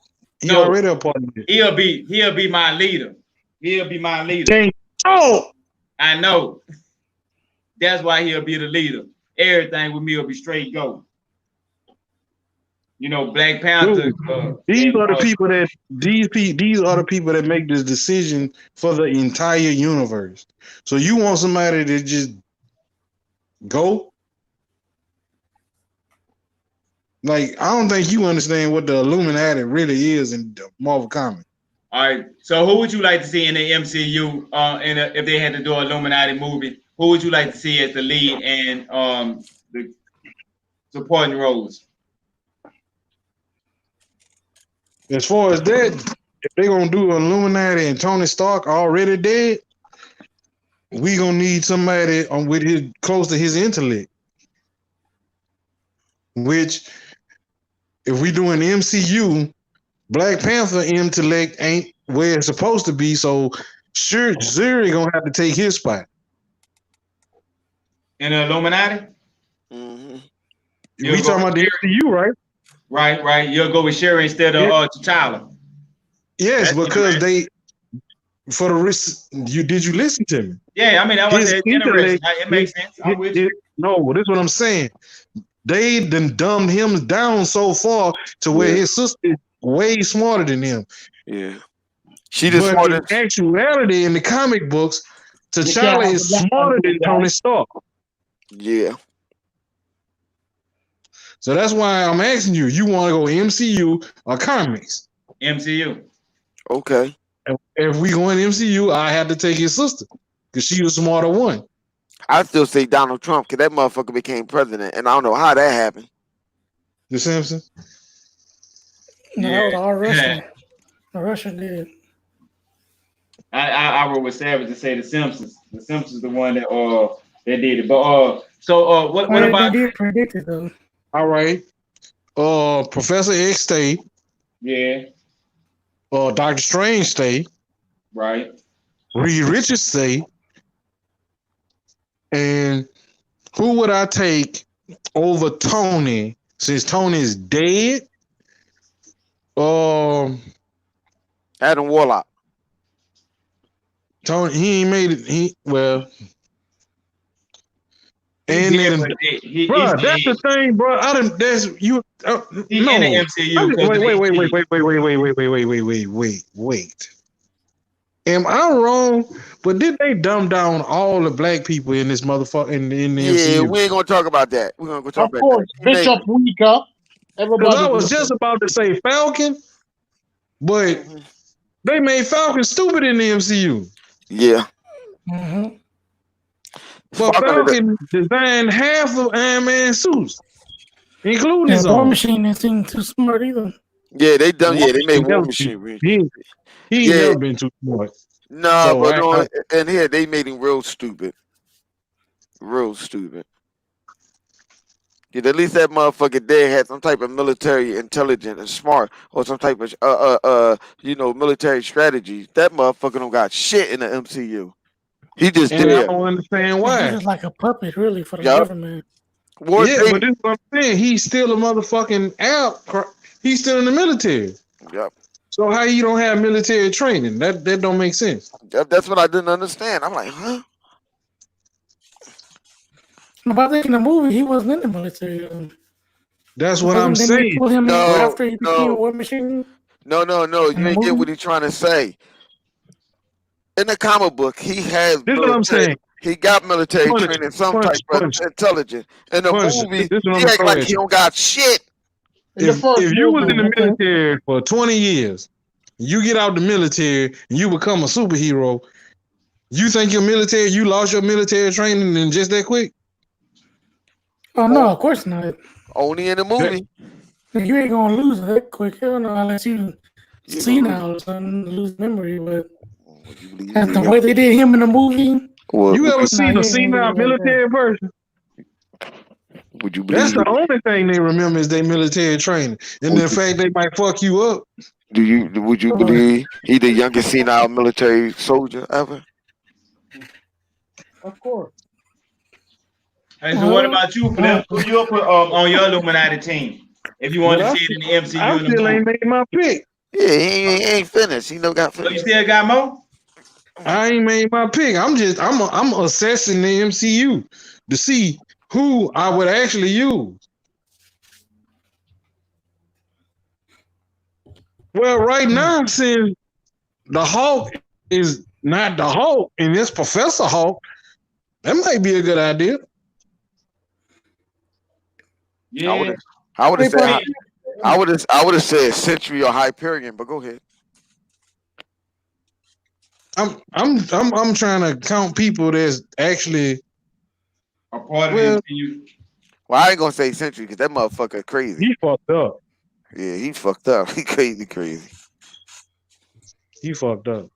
He already a part of it. He'll be my leader. He'll be my leader. King. Oh, I know. That's why he'll be the leader. Everything with me will be straight go. You know, Black Panther. These are the people that make this decision for the entire universe. So you want somebody to just go? Like, I don't think you understand what the Illuminati really is in Marvel Comics. All right. So who would you like to see in the MCU? If they had to do an Illuminati movie, who would you like to see as the lead and the supporting roles? As far as that, if they're gonna do Illuminati and Tony Stark already dead, we gonna need somebody with his close to his intellect. Which, if we do an MCU, Black Panther intellect ain't where it's supposed to be, so sure Zuri gonna have to take his spot. In the Illuminati? Mm-hmm. We talking about the MCU, right? Right. You'll go with Shuri instead of T'Challa. Yes, that's because they for the risk. Did you listen to me? Yeah, I mean that was interesting. It makes sense. I'm with you. No, this is what I'm saying. They done dumbed him down so far to where his sister is way smarter than him. Yeah, she the smartest. In actuality, in the comic books, T'Challa is smarter than Tony Stark. Yeah. So that's why I'm asking you. You want to go MCU or comics? MCU. Okay. If we go in MCU, I have to take his sister because she was the smarter one. I still say Donald Trump because that motherfucker became president, and I don't know how that happened. The Simpsons? No, that was all Russian. The Russian did. I wrote with Savage to say the Simpsons. The Simpsons the one that did it. But what about? They did predict it though. All right. Professor X stayed. Yeah. Doctor Strange stayed. Right. Reed Richards stayed. And who would I take over Tony since Tony's dead? Adam Warlock. Tony, he ain't made it. And then, bro, that's the thing, bro. That's you. No. In the Wait. Am I wrong? But did they dumb down all the black people in this motherfucker in the MCU? Yeah, we ain't gonna talk about that. We're gonna go talk about that. Bishop Weaker. Everybody. I was just about to say Falcon, but they made Falcon stupid in the MCU. Yeah. Mm-hmm. But Falcon designed half of Iron Man suits, including his War own. Machine didn't seem too smart either. Yeah, they done. Yeah, they made War Machine. He never been too smart. No, but and here they made him real stupid. Real stupid. Yeah, at least that motherfucker there had some type of military intelligence and smart, or some type of military strategy. That motherfucker don't got shit in the MCU. He just did. I don't understand why. He's just like a puppet, really, for the government. But this is what I'm saying. He's still a motherfucking he's still in the military. Yep. So how you don't have military training? That don't make sense. Yep, that's what I didn't understand. I'm like, huh? But I think in the movie he wasn't in the military. That's what I'm saying. After he became War Machine. No. You didn't get what he's trying to say. In the comic book, he has. This is what I'm saying. He got military training, some type of intelligence. In the movie, he act like he don't got shit. If you was in the military for 20 years, you get out the military and you become a superhero, you think you lost your military training in just that quick? Oh no, of course not. Only in the movie. You ain't gonna lose that quick, hell no, unless you see now or something, lose memory. But the way they did him in the movie, Well, You ever Nah, seen he a ain't senile really like that. military person? would you That's believe? the only thing they remember is their military training, and Would the fact they might fuck you up. would you believe he the youngest senile military soldier ever? Of course. Hey, so what about you, Flip? Uh, Who you put on your Illuminati team? If you But wanted to I, see it in the MCU I in the still ain't movie. made my pick. Yeah, he ain't finished. He no got So you finished. still got more? I ain't made my pick. I'm assessing the MCU to see who I would actually use. Well, right now, since the Hulk is not the Hulk and it's Professor Hulk, that might be a good idea. Yeah. I would have They said probably I would have said Century or Hyperion, but go ahead. I'm trying to count people that's actually A part of well, the MCU. Well, I ain't gonna say Century because that motherfucker crazy. he fucked up. Yeah, he fucked up. He crazy. He fucked up.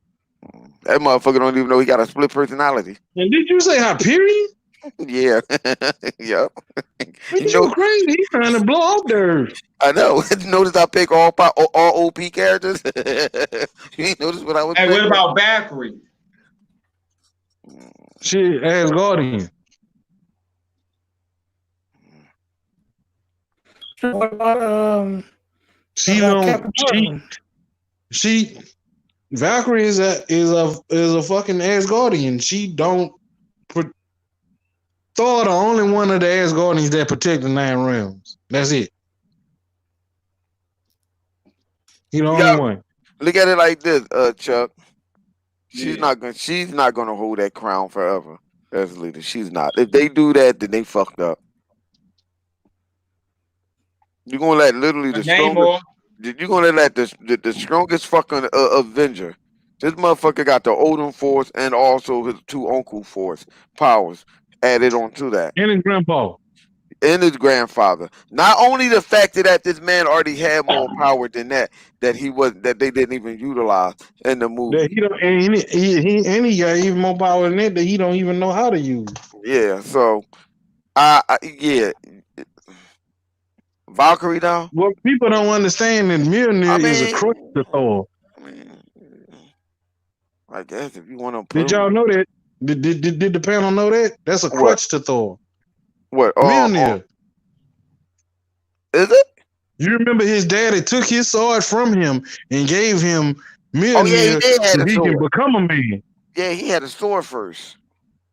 That motherfucker don't even know he got a split personality. And did you say Hyperion? Yeah. Yep. You know, crazy. He's trying to blow up there. I know. Notice I pick all OP characters. You ain't notice what I was Hey, what picking? about Valkyrie? Shit, Asgardian. what about She about don't. Captain Marvel? She Valkyrie is a fucking Asgardian. She don't. Thor the only one of the Asgardians that protect the 9 realms. That's it. He the You only got- one. Look at it like this, Chuck. Yeah. She's not gonna hold that crown forever as leader. She's not. If they do that, then they fucked up. You're gonna let literally the Namor. strongest. You're gonna let the strongest fucking Avenger. This motherfucker got the Odin Force and also his 2 Uncle Force powers added onto that. And his grandpa. And his grandfather. Not only the fact that this man already had more power than that they didn't even utilize in the movie. That he don't, and he got even more power than that he don't even know how to use. Yeah. So, yeah. Valkyrie though. What people don't understand that Mjolnir is a crutch to Thor. I guess if you want to put Did y'all know that? Did the panel know that? That's a crutch to Thor. What? Mjolnir. Is it? You remember his daddy took his sword from him and gave him Mjolnir Oh, yeah, he did have so a he can sword. become a man. Yeah, he had a sword first.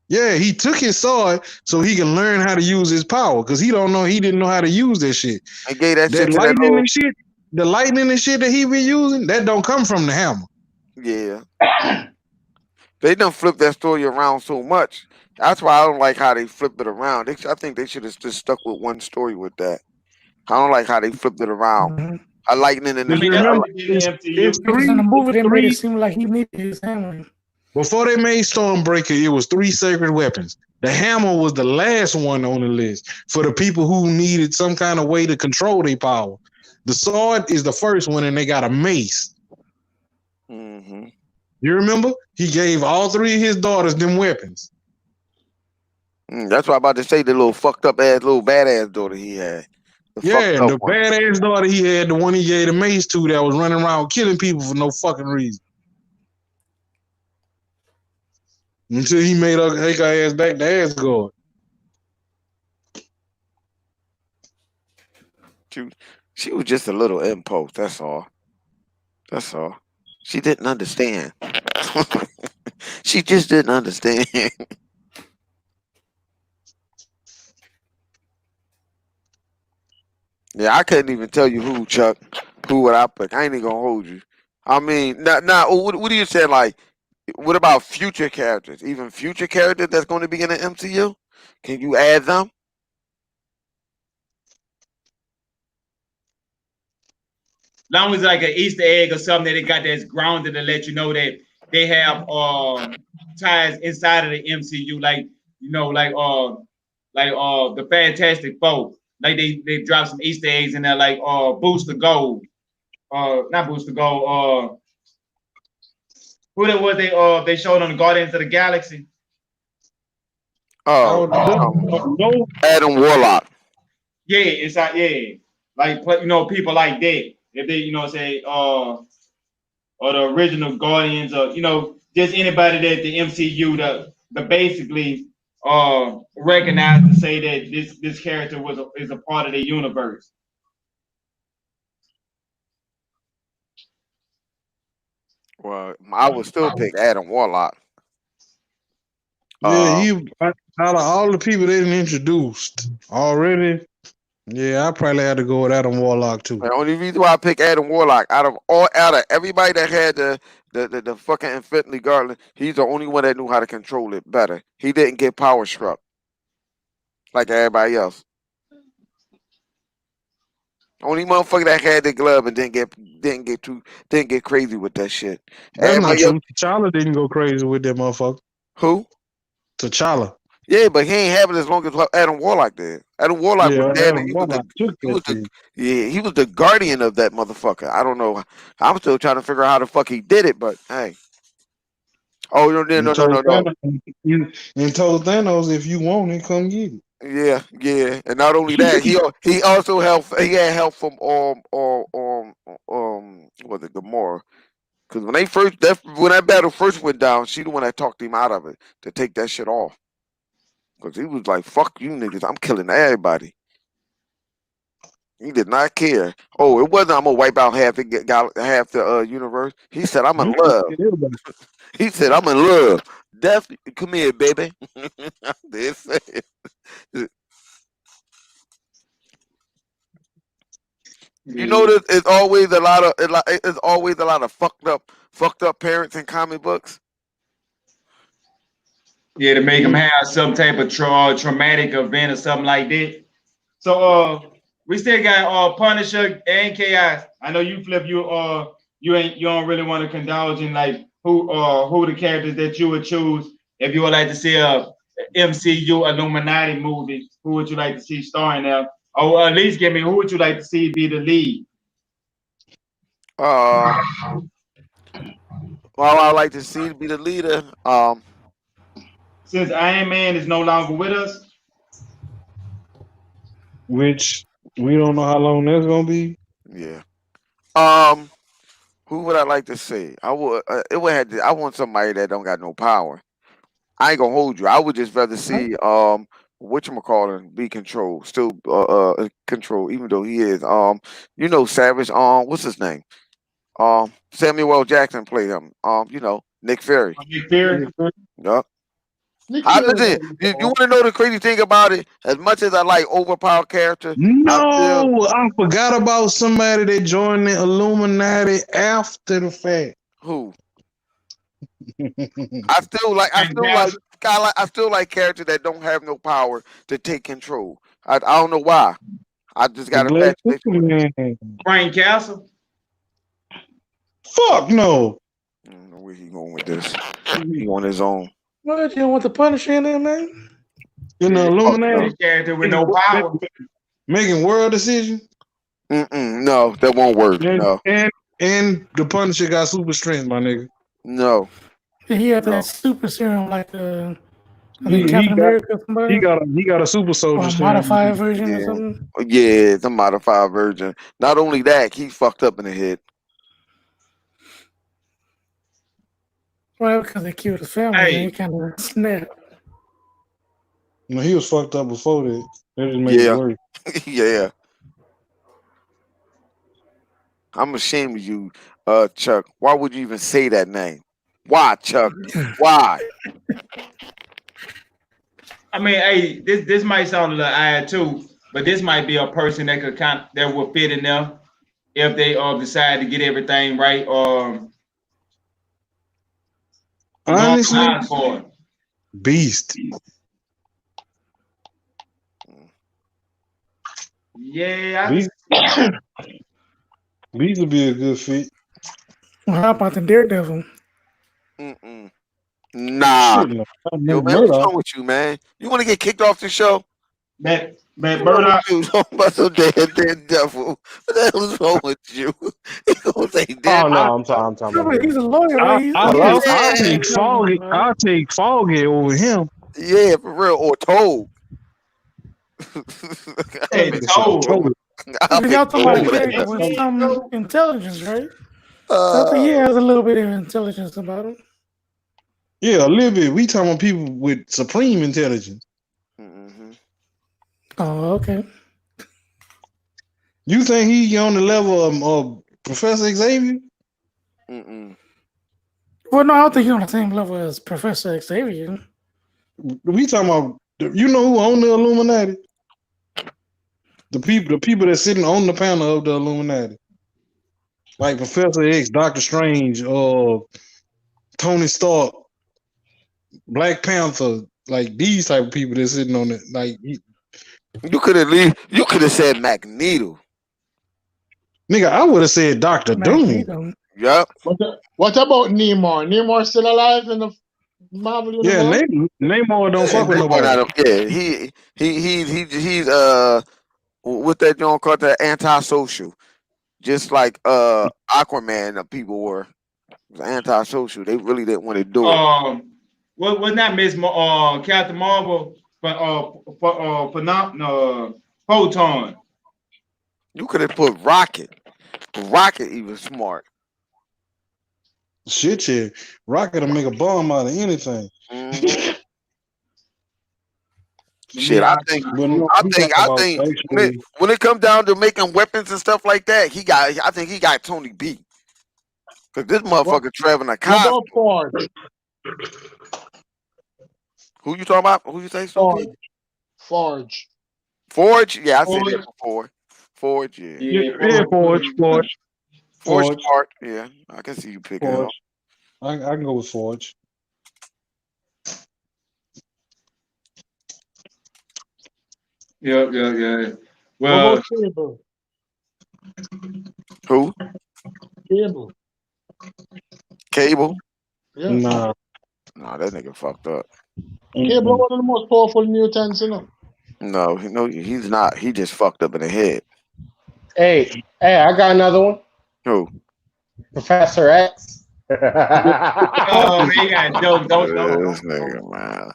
Yeah, he took his sword so he can learn how to use his power because he didn't know how to use that shit. And gave that shit That to that lightning old, and shit, the lightning and shit that he be using, that don't come from the hammer. yeah. They done flipped that story around so much. That's why I don't like how they flipped it around. I think they should have just stuck with one story with that. I don't like how they flipped it around. Mhm. A lightning in Did the you that's remember? what they did in the MCU. It's Because in the movie they made it seem like he needed his hammer. Before they made Stormbreaker, it was 3 sacred weapons. The hammer was the last one on the list for the people who needed some kind of way to control their power. The sword is the first one, and they got a mace. Mm-hmm. You remember? He gave all 3 of his daughters them weapons. That's what I'm about to say. The little fucked up ass, little badass daughter he had. Yeah, the badass daughter he had, the one he gave the mace to that was running around killing people for no fucking reason. Until he made her take her ass back to Asgard. She was just a little impulse. That's all. That's all. She didn't understand. She just didn't understand. Yeah, I couldn't even tell you who, Chuck. Who would I pick? I ain't even gonna hold you. I mean, now, what do you say? Like, what about future characters? Even future characters that's going to be in the MCU? Can you add them? Long as like an Easter egg or something that they got that's grounded to let you know that they have ties inside of the MCU, like the Fantastic Four. Like they drop some Easter eggs in there, like Booster Gold. Not Booster Gold, who that was they showed on the Guardians of the Galaxy? Oh, No, Adam Warlock. Yeah, it's like like people like that. If they say or the original Guardians or just anybody that the MCU the basically recognize to say that this character is a part of the universe. Well, I would still pick Adam Warlock. yeah, out of all the people they done introduced already, yeah, I probably had to go with Adam Warlock too. The only reason why I pick Adam Warlock out of everybody that had the fucking Infinity Gauntlet, he's the only one that knew how to control it better. He didn't get power struck like everybody else. Only motherfucker that had the glove and didn't get crazy with that shit. That's not Everybody else, true. T'Challa didn't go crazy with that motherfucker. who? T'Challa. Yeah, but he ain't have it as long as Adam Warlock did. Adam Warlock Yeah, was dead. Adam Warlock took that shit. He was the guardian of that motherfucker. I don't know. I'm still trying to figure out how the fuck he did it, but hey. Oh no. And told Thanos, if you want it, come get it. Yeah, and not only that, he also helped. He had help from was it Gamora? Because when that battle first went down, she the one that talked him out of it to take that shit off. Because he was like, "Fuck you niggas, I'm killing everybody." He did not care. Oh, it wasn't. I'm gonna wipe out half the universe. He said, "I'm in love." He said, "I'm in love." Death, come here, baby. This. You know that it's always a lot of fucked up parents in comic books. Yeah, to make them have some type of traumatic event or something like that. So we still got Punisher and Chaos. I know you Flip, you don't really want to indulge in like who the characters that you would choose if you would like to see a MCU Illuminati movie. Who would you like to see starring there? Or at least give me who would you like to see be the lead? Well, I like to see be the leader. Since Iron Man is no longer with us, which we don't know how long that's gonna be. Yeah. Who would I like to see? I would. I want somebody that don't got no power. I ain't gonna hold you. I would just rather see whatchamacallit be control, still control, even though he is Savage. What's his name? Samuel L. Jackson played him. Nick Fury. Nick Fury. Yup. You want to know the crazy thing about it? As much as I like overpowered character, I forgot about somebody that joined the Illuminati after the fact. Who? I still like characters that don't have no power to take control. I don't know why. I just got a fascination. Frank Castle. Fuck no. I don't know where he going with this. He on his own. What, you don't want the Punisher in there, man? In the Illuminati character with no power, making world decisions. No, that won't work. No. And the Punisher got super strength, my nigga. No. He had that super serum like Captain America. Somebody. He got a super soldier or a modified version or something. Yeah, it's a modified version. Not only that, he fucked up in the head. Well, because they killed his family, and he kind of snapped. No, he was fucked up before that. That just made it worse. Yeah. I'm ashamed of you, Chuck. Why would you even say that name? Why, Chuck? Why? I mean, hey, this might sound a little odd too, but this might be a person that that would fit in there if they decide to get everything right. Honestly, Beast. Yeah, Beast would be a good fit. Well, how about the Daredevil? Nah. Yo, man, what's wrong with you, man? You want to get kicked off the show? Man, Murdoch. About some Daredevil. What the hell is wrong with you? He gonna say Oh no, I'm talking. He's a lawyer. I'll take Foggy over him. Yeah, for real, or told. Hey, Nigga said told. told. I'll If pick y'all talking about a told. character with some intelligence, right? So I think Uh, he has a little bit of intelligence about him. Yeah, a little bit. We talking about people with supreme intelligence. mhm. Oh, okay. You think he on the level of Professor Xavier? Mm-mm. Well, no, I don't think he's on the same level as Professor Xavier. We talking about you know who own the Illuminati? The people that's sitting on the panel of the Illuminati. Like Professor X, Doctor Strange, Tony Stark, Black Panther, like these type of people that's sitting on it. Like You could have said Magneto. nigga, I would have said Doctor Doom. Magneto. Yep. What about Namor? Namor still alive in the Marvel Yeah, universe? Namor don't fuck with They went nobody. out of- yeah, he's what that John called that antisocial. Just like Aquaman the people were antisocial. They really didn't want to do it. Was not Miss Captain Marvel, but Photon. You could have put Rocket. Rocket even smart. Shit. Rocket will make a bomb out of anything. Mhm. Shit, Yeah, I think But no, we talking about actually. when it comes down to making weapons and stuff like that, I think he got Tony B. Cause this What, motherfucker traveling a what cop. about Forge? Who you talking about? Who you say? Forge. Suki? Forge. Forge? Yeah, I said Forge. that before. Forge, yeah. Yeah, Forge. Forge smart. Yeah, I can see you picking it up. Forge. I can go with Forge. Yeah. What Well, about Cable? Who? Cable. Cable? Yeah. Nah. Nah, that nigga fucked up. Cable one of the most powerful mutants, you know. No, he's not. He just fucked up in the head. Hey, I got another one. Who? Professor X. oh man, you got joke. Don't. This nigga, man.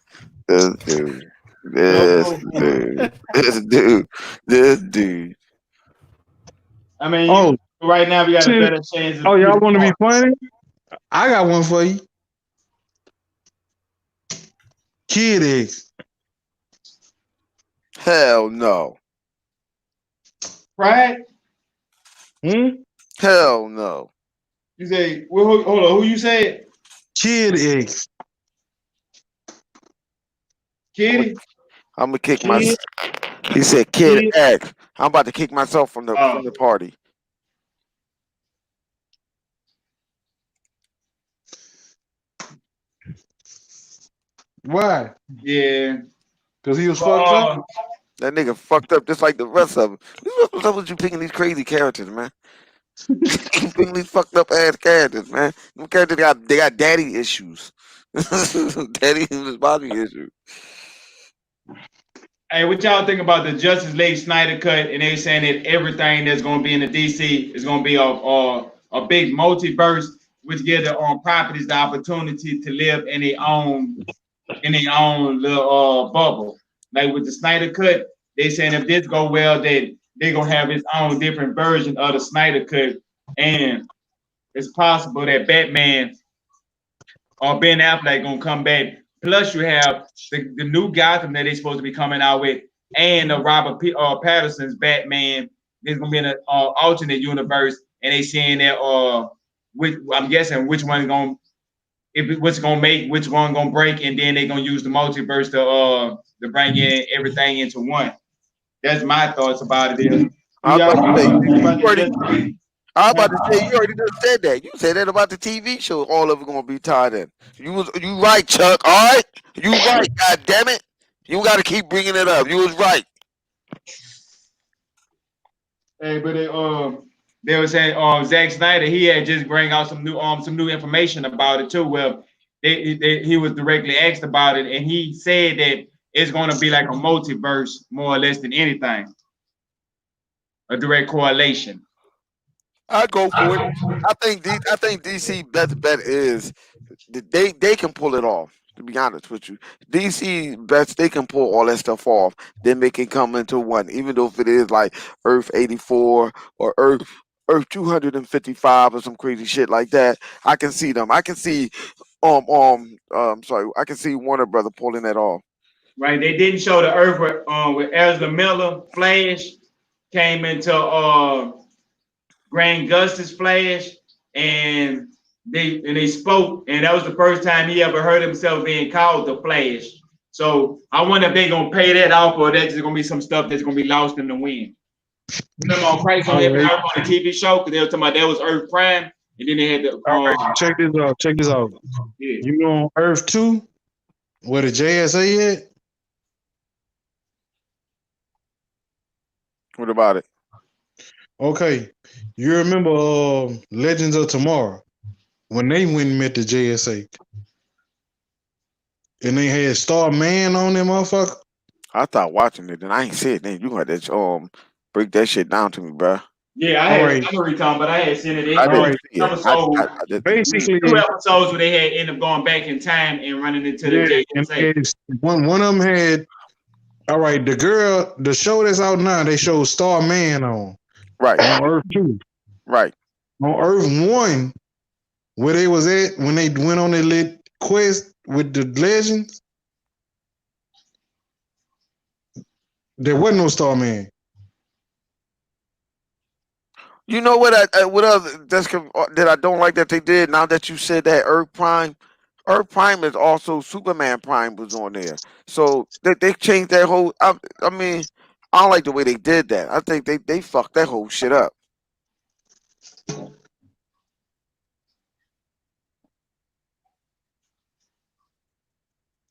This dude. This dude. I mean, Oh, right now we got a shit. better chance. Oh, y'all want to be funny? I got one for you. Kid X. Hell no. right? Hell no. You say, well, hold on, who you said? Kid X. Kitty? I'm gonna kick my. He said, "Kid X." I'm about to kick myself from the party. Why? Yeah. Because he was fucked up? That nigga fucked up just like the rest of them. What's up with you picking these crazy characters, man? You picking these fucked up ass characters, man. Them characters they got daddy issues. Daddy and body issues. Hey, what y'all think about the Justice League Snyder cut? And they saying that everything that's going to be in the DC is going to be a big multiverse, which give the properties the opportunity to live in their own little bubble. Like with the Snyder cut, they saying if this go well, that they're gonna have its own different version of the Snyder cut, and it's possible that Batman or Ben Affleck gonna come back. Plus, you have the new Gotham that they're supposed to be coming out with, and Robert Pattinson's Batman. There's gonna be an alternate universe, and they saying that I'm guessing which one's gonna what's gonna make which one gonna break, and then they're gonna use the multiverse to bring in everything into one. That's my thoughts about it. I'm about to say you already just said that. You said that about the TV show. All of it gonna be tied in. You right, Chuck. All right, you right. God damn it, you got to keep bringing it up. You was right. Hey, but they were saying Zack Snyder, he had just bring out some new information about it too. Well, he was directly asked about it, and he said that it's going to be like a multiverse more or less than anything, a direct correlation. I go for it. I think DC best bet is they can pull it off. To be honest with you, DC best they can pull all that stuff off, then they can come into one. Even though if it is like Earth 84 or Earth 255 or some crazy shit like that, I can see them. I can see sorry, I can see Warner Brother pulling that off. Right, they didn't show the Earth with Ezra Miller. Flash came into Grant Gustin's Flash, and they spoke, and that was the first time he ever heard himself being called the Flash. So I wonder if they're gonna pay that off, or that's just gonna be some stuff that's gonna be lost in the wind. Remember on Christ on Every Earth on the TV show, because they were talking about that was Earth Prime, and then they had the check this out. Check this out. Yeah. You know on Earth 2, where the JSA at? What about it? Okay. You remember Legends of Tomorrow when they went and met the JSA? And they had Starman on them, motherfucker. I thought watching it, and I ain't see it. Then you got to break that shit down to me, bro. Yeah, I had memory time, but I had seen it. Basically, 2 episodes where they had ended up going back in time and running into the JSA. One of them had. All right, the show that's out now, they show Starman on. Right. On Earth 2. Right. On Earth 1, where they was at when they went on their lit quest with the Legends, there wasn't no Starman. You know what that I don't like that they did. Now that you said that, Earth Prime is also Superman Prime was on there. So they changed that whole. I mean, I don't like the way they did that. I think they fucked that whole shit up.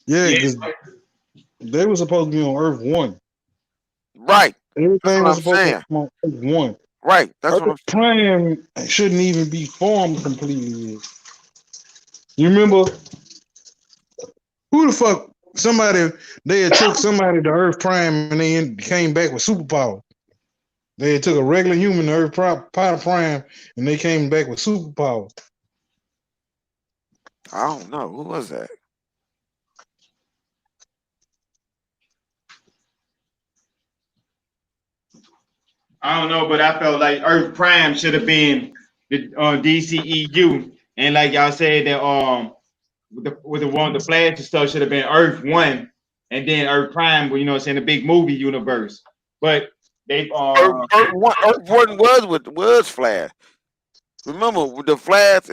Yeah, because they were supposed to be on Earth 1. Right. Everything was supposed to be on Earth 1. Right. That's what I'm saying. Prime shouldn't even be formed completely yet. You remember who the fuck they had took somebody to Earth Prime and they came back with superpower. They had took a regular human to Earth Prime and they came back with superpower. I don't know. Who was that? I don't know, but I felt like Earth Prime should have been the DCEU, and like y'all said that with the Flash and stuff should have been Earth 1, and then Earth Prime, you know what I'm saying, the big movie universe. But they Earth 1 was Flash. Remember with the Flash,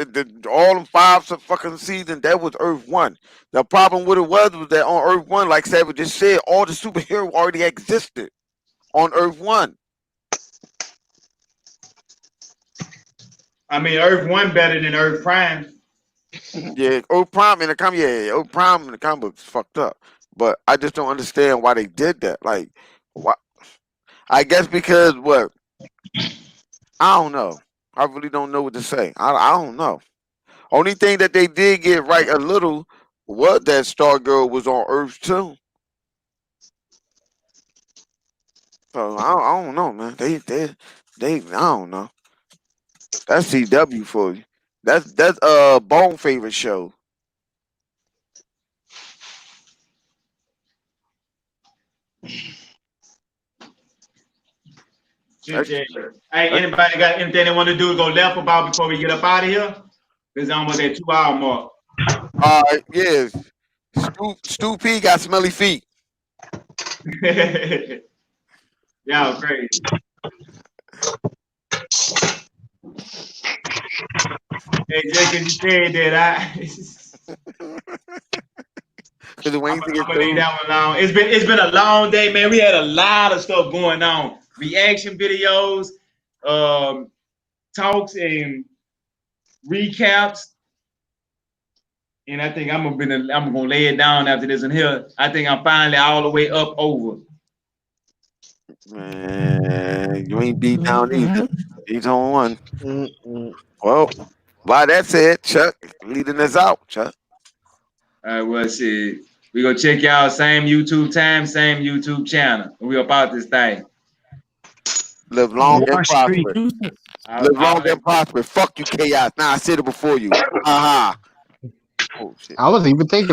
all the 5 fucking seasons, that was Earth 1. The problem with it was that on Earth 1, like Savage just said, all the superheroes already existed on Earth 1. I mean, Earth 1 better than Earth Prime. Yeah, Earth Prime in the comic book is fucked up. But I just don't understand why they did that. Like, why? I guess because what? I don't know. I really don't know what to say. I don't know. Only thing that they did get right a little was that Stargirl was on Earth too. So I don't know, man. They I don't know. That's CW for you. That's Bone favorite show. Hey, anybody got anything they want to do to go left about before we get up out of here? It's almost at 2 hour mark. All right, yes. Stu P got smelly feet. Y'all crazy. Hey, just because you said that, I'm gonna leave that one alone. It's been a long day, man. We had a lot of stuff going on. Reaction videos, talks and recaps. And I think I'm gonna lay it down after this one here. I think I'm finally all the way up over. Man, you ain't beat down either. He's on one. Well, by that said, Chuck leading us out, Chuck. All right, well, shit. We gonna check y'all same YouTube time, same YouTube channel. We about this thing. Live long and prosper. Live long and prosper. Fuck you, chaos. Nah, I said it before you. Oh, shit. I wasn't even thinking.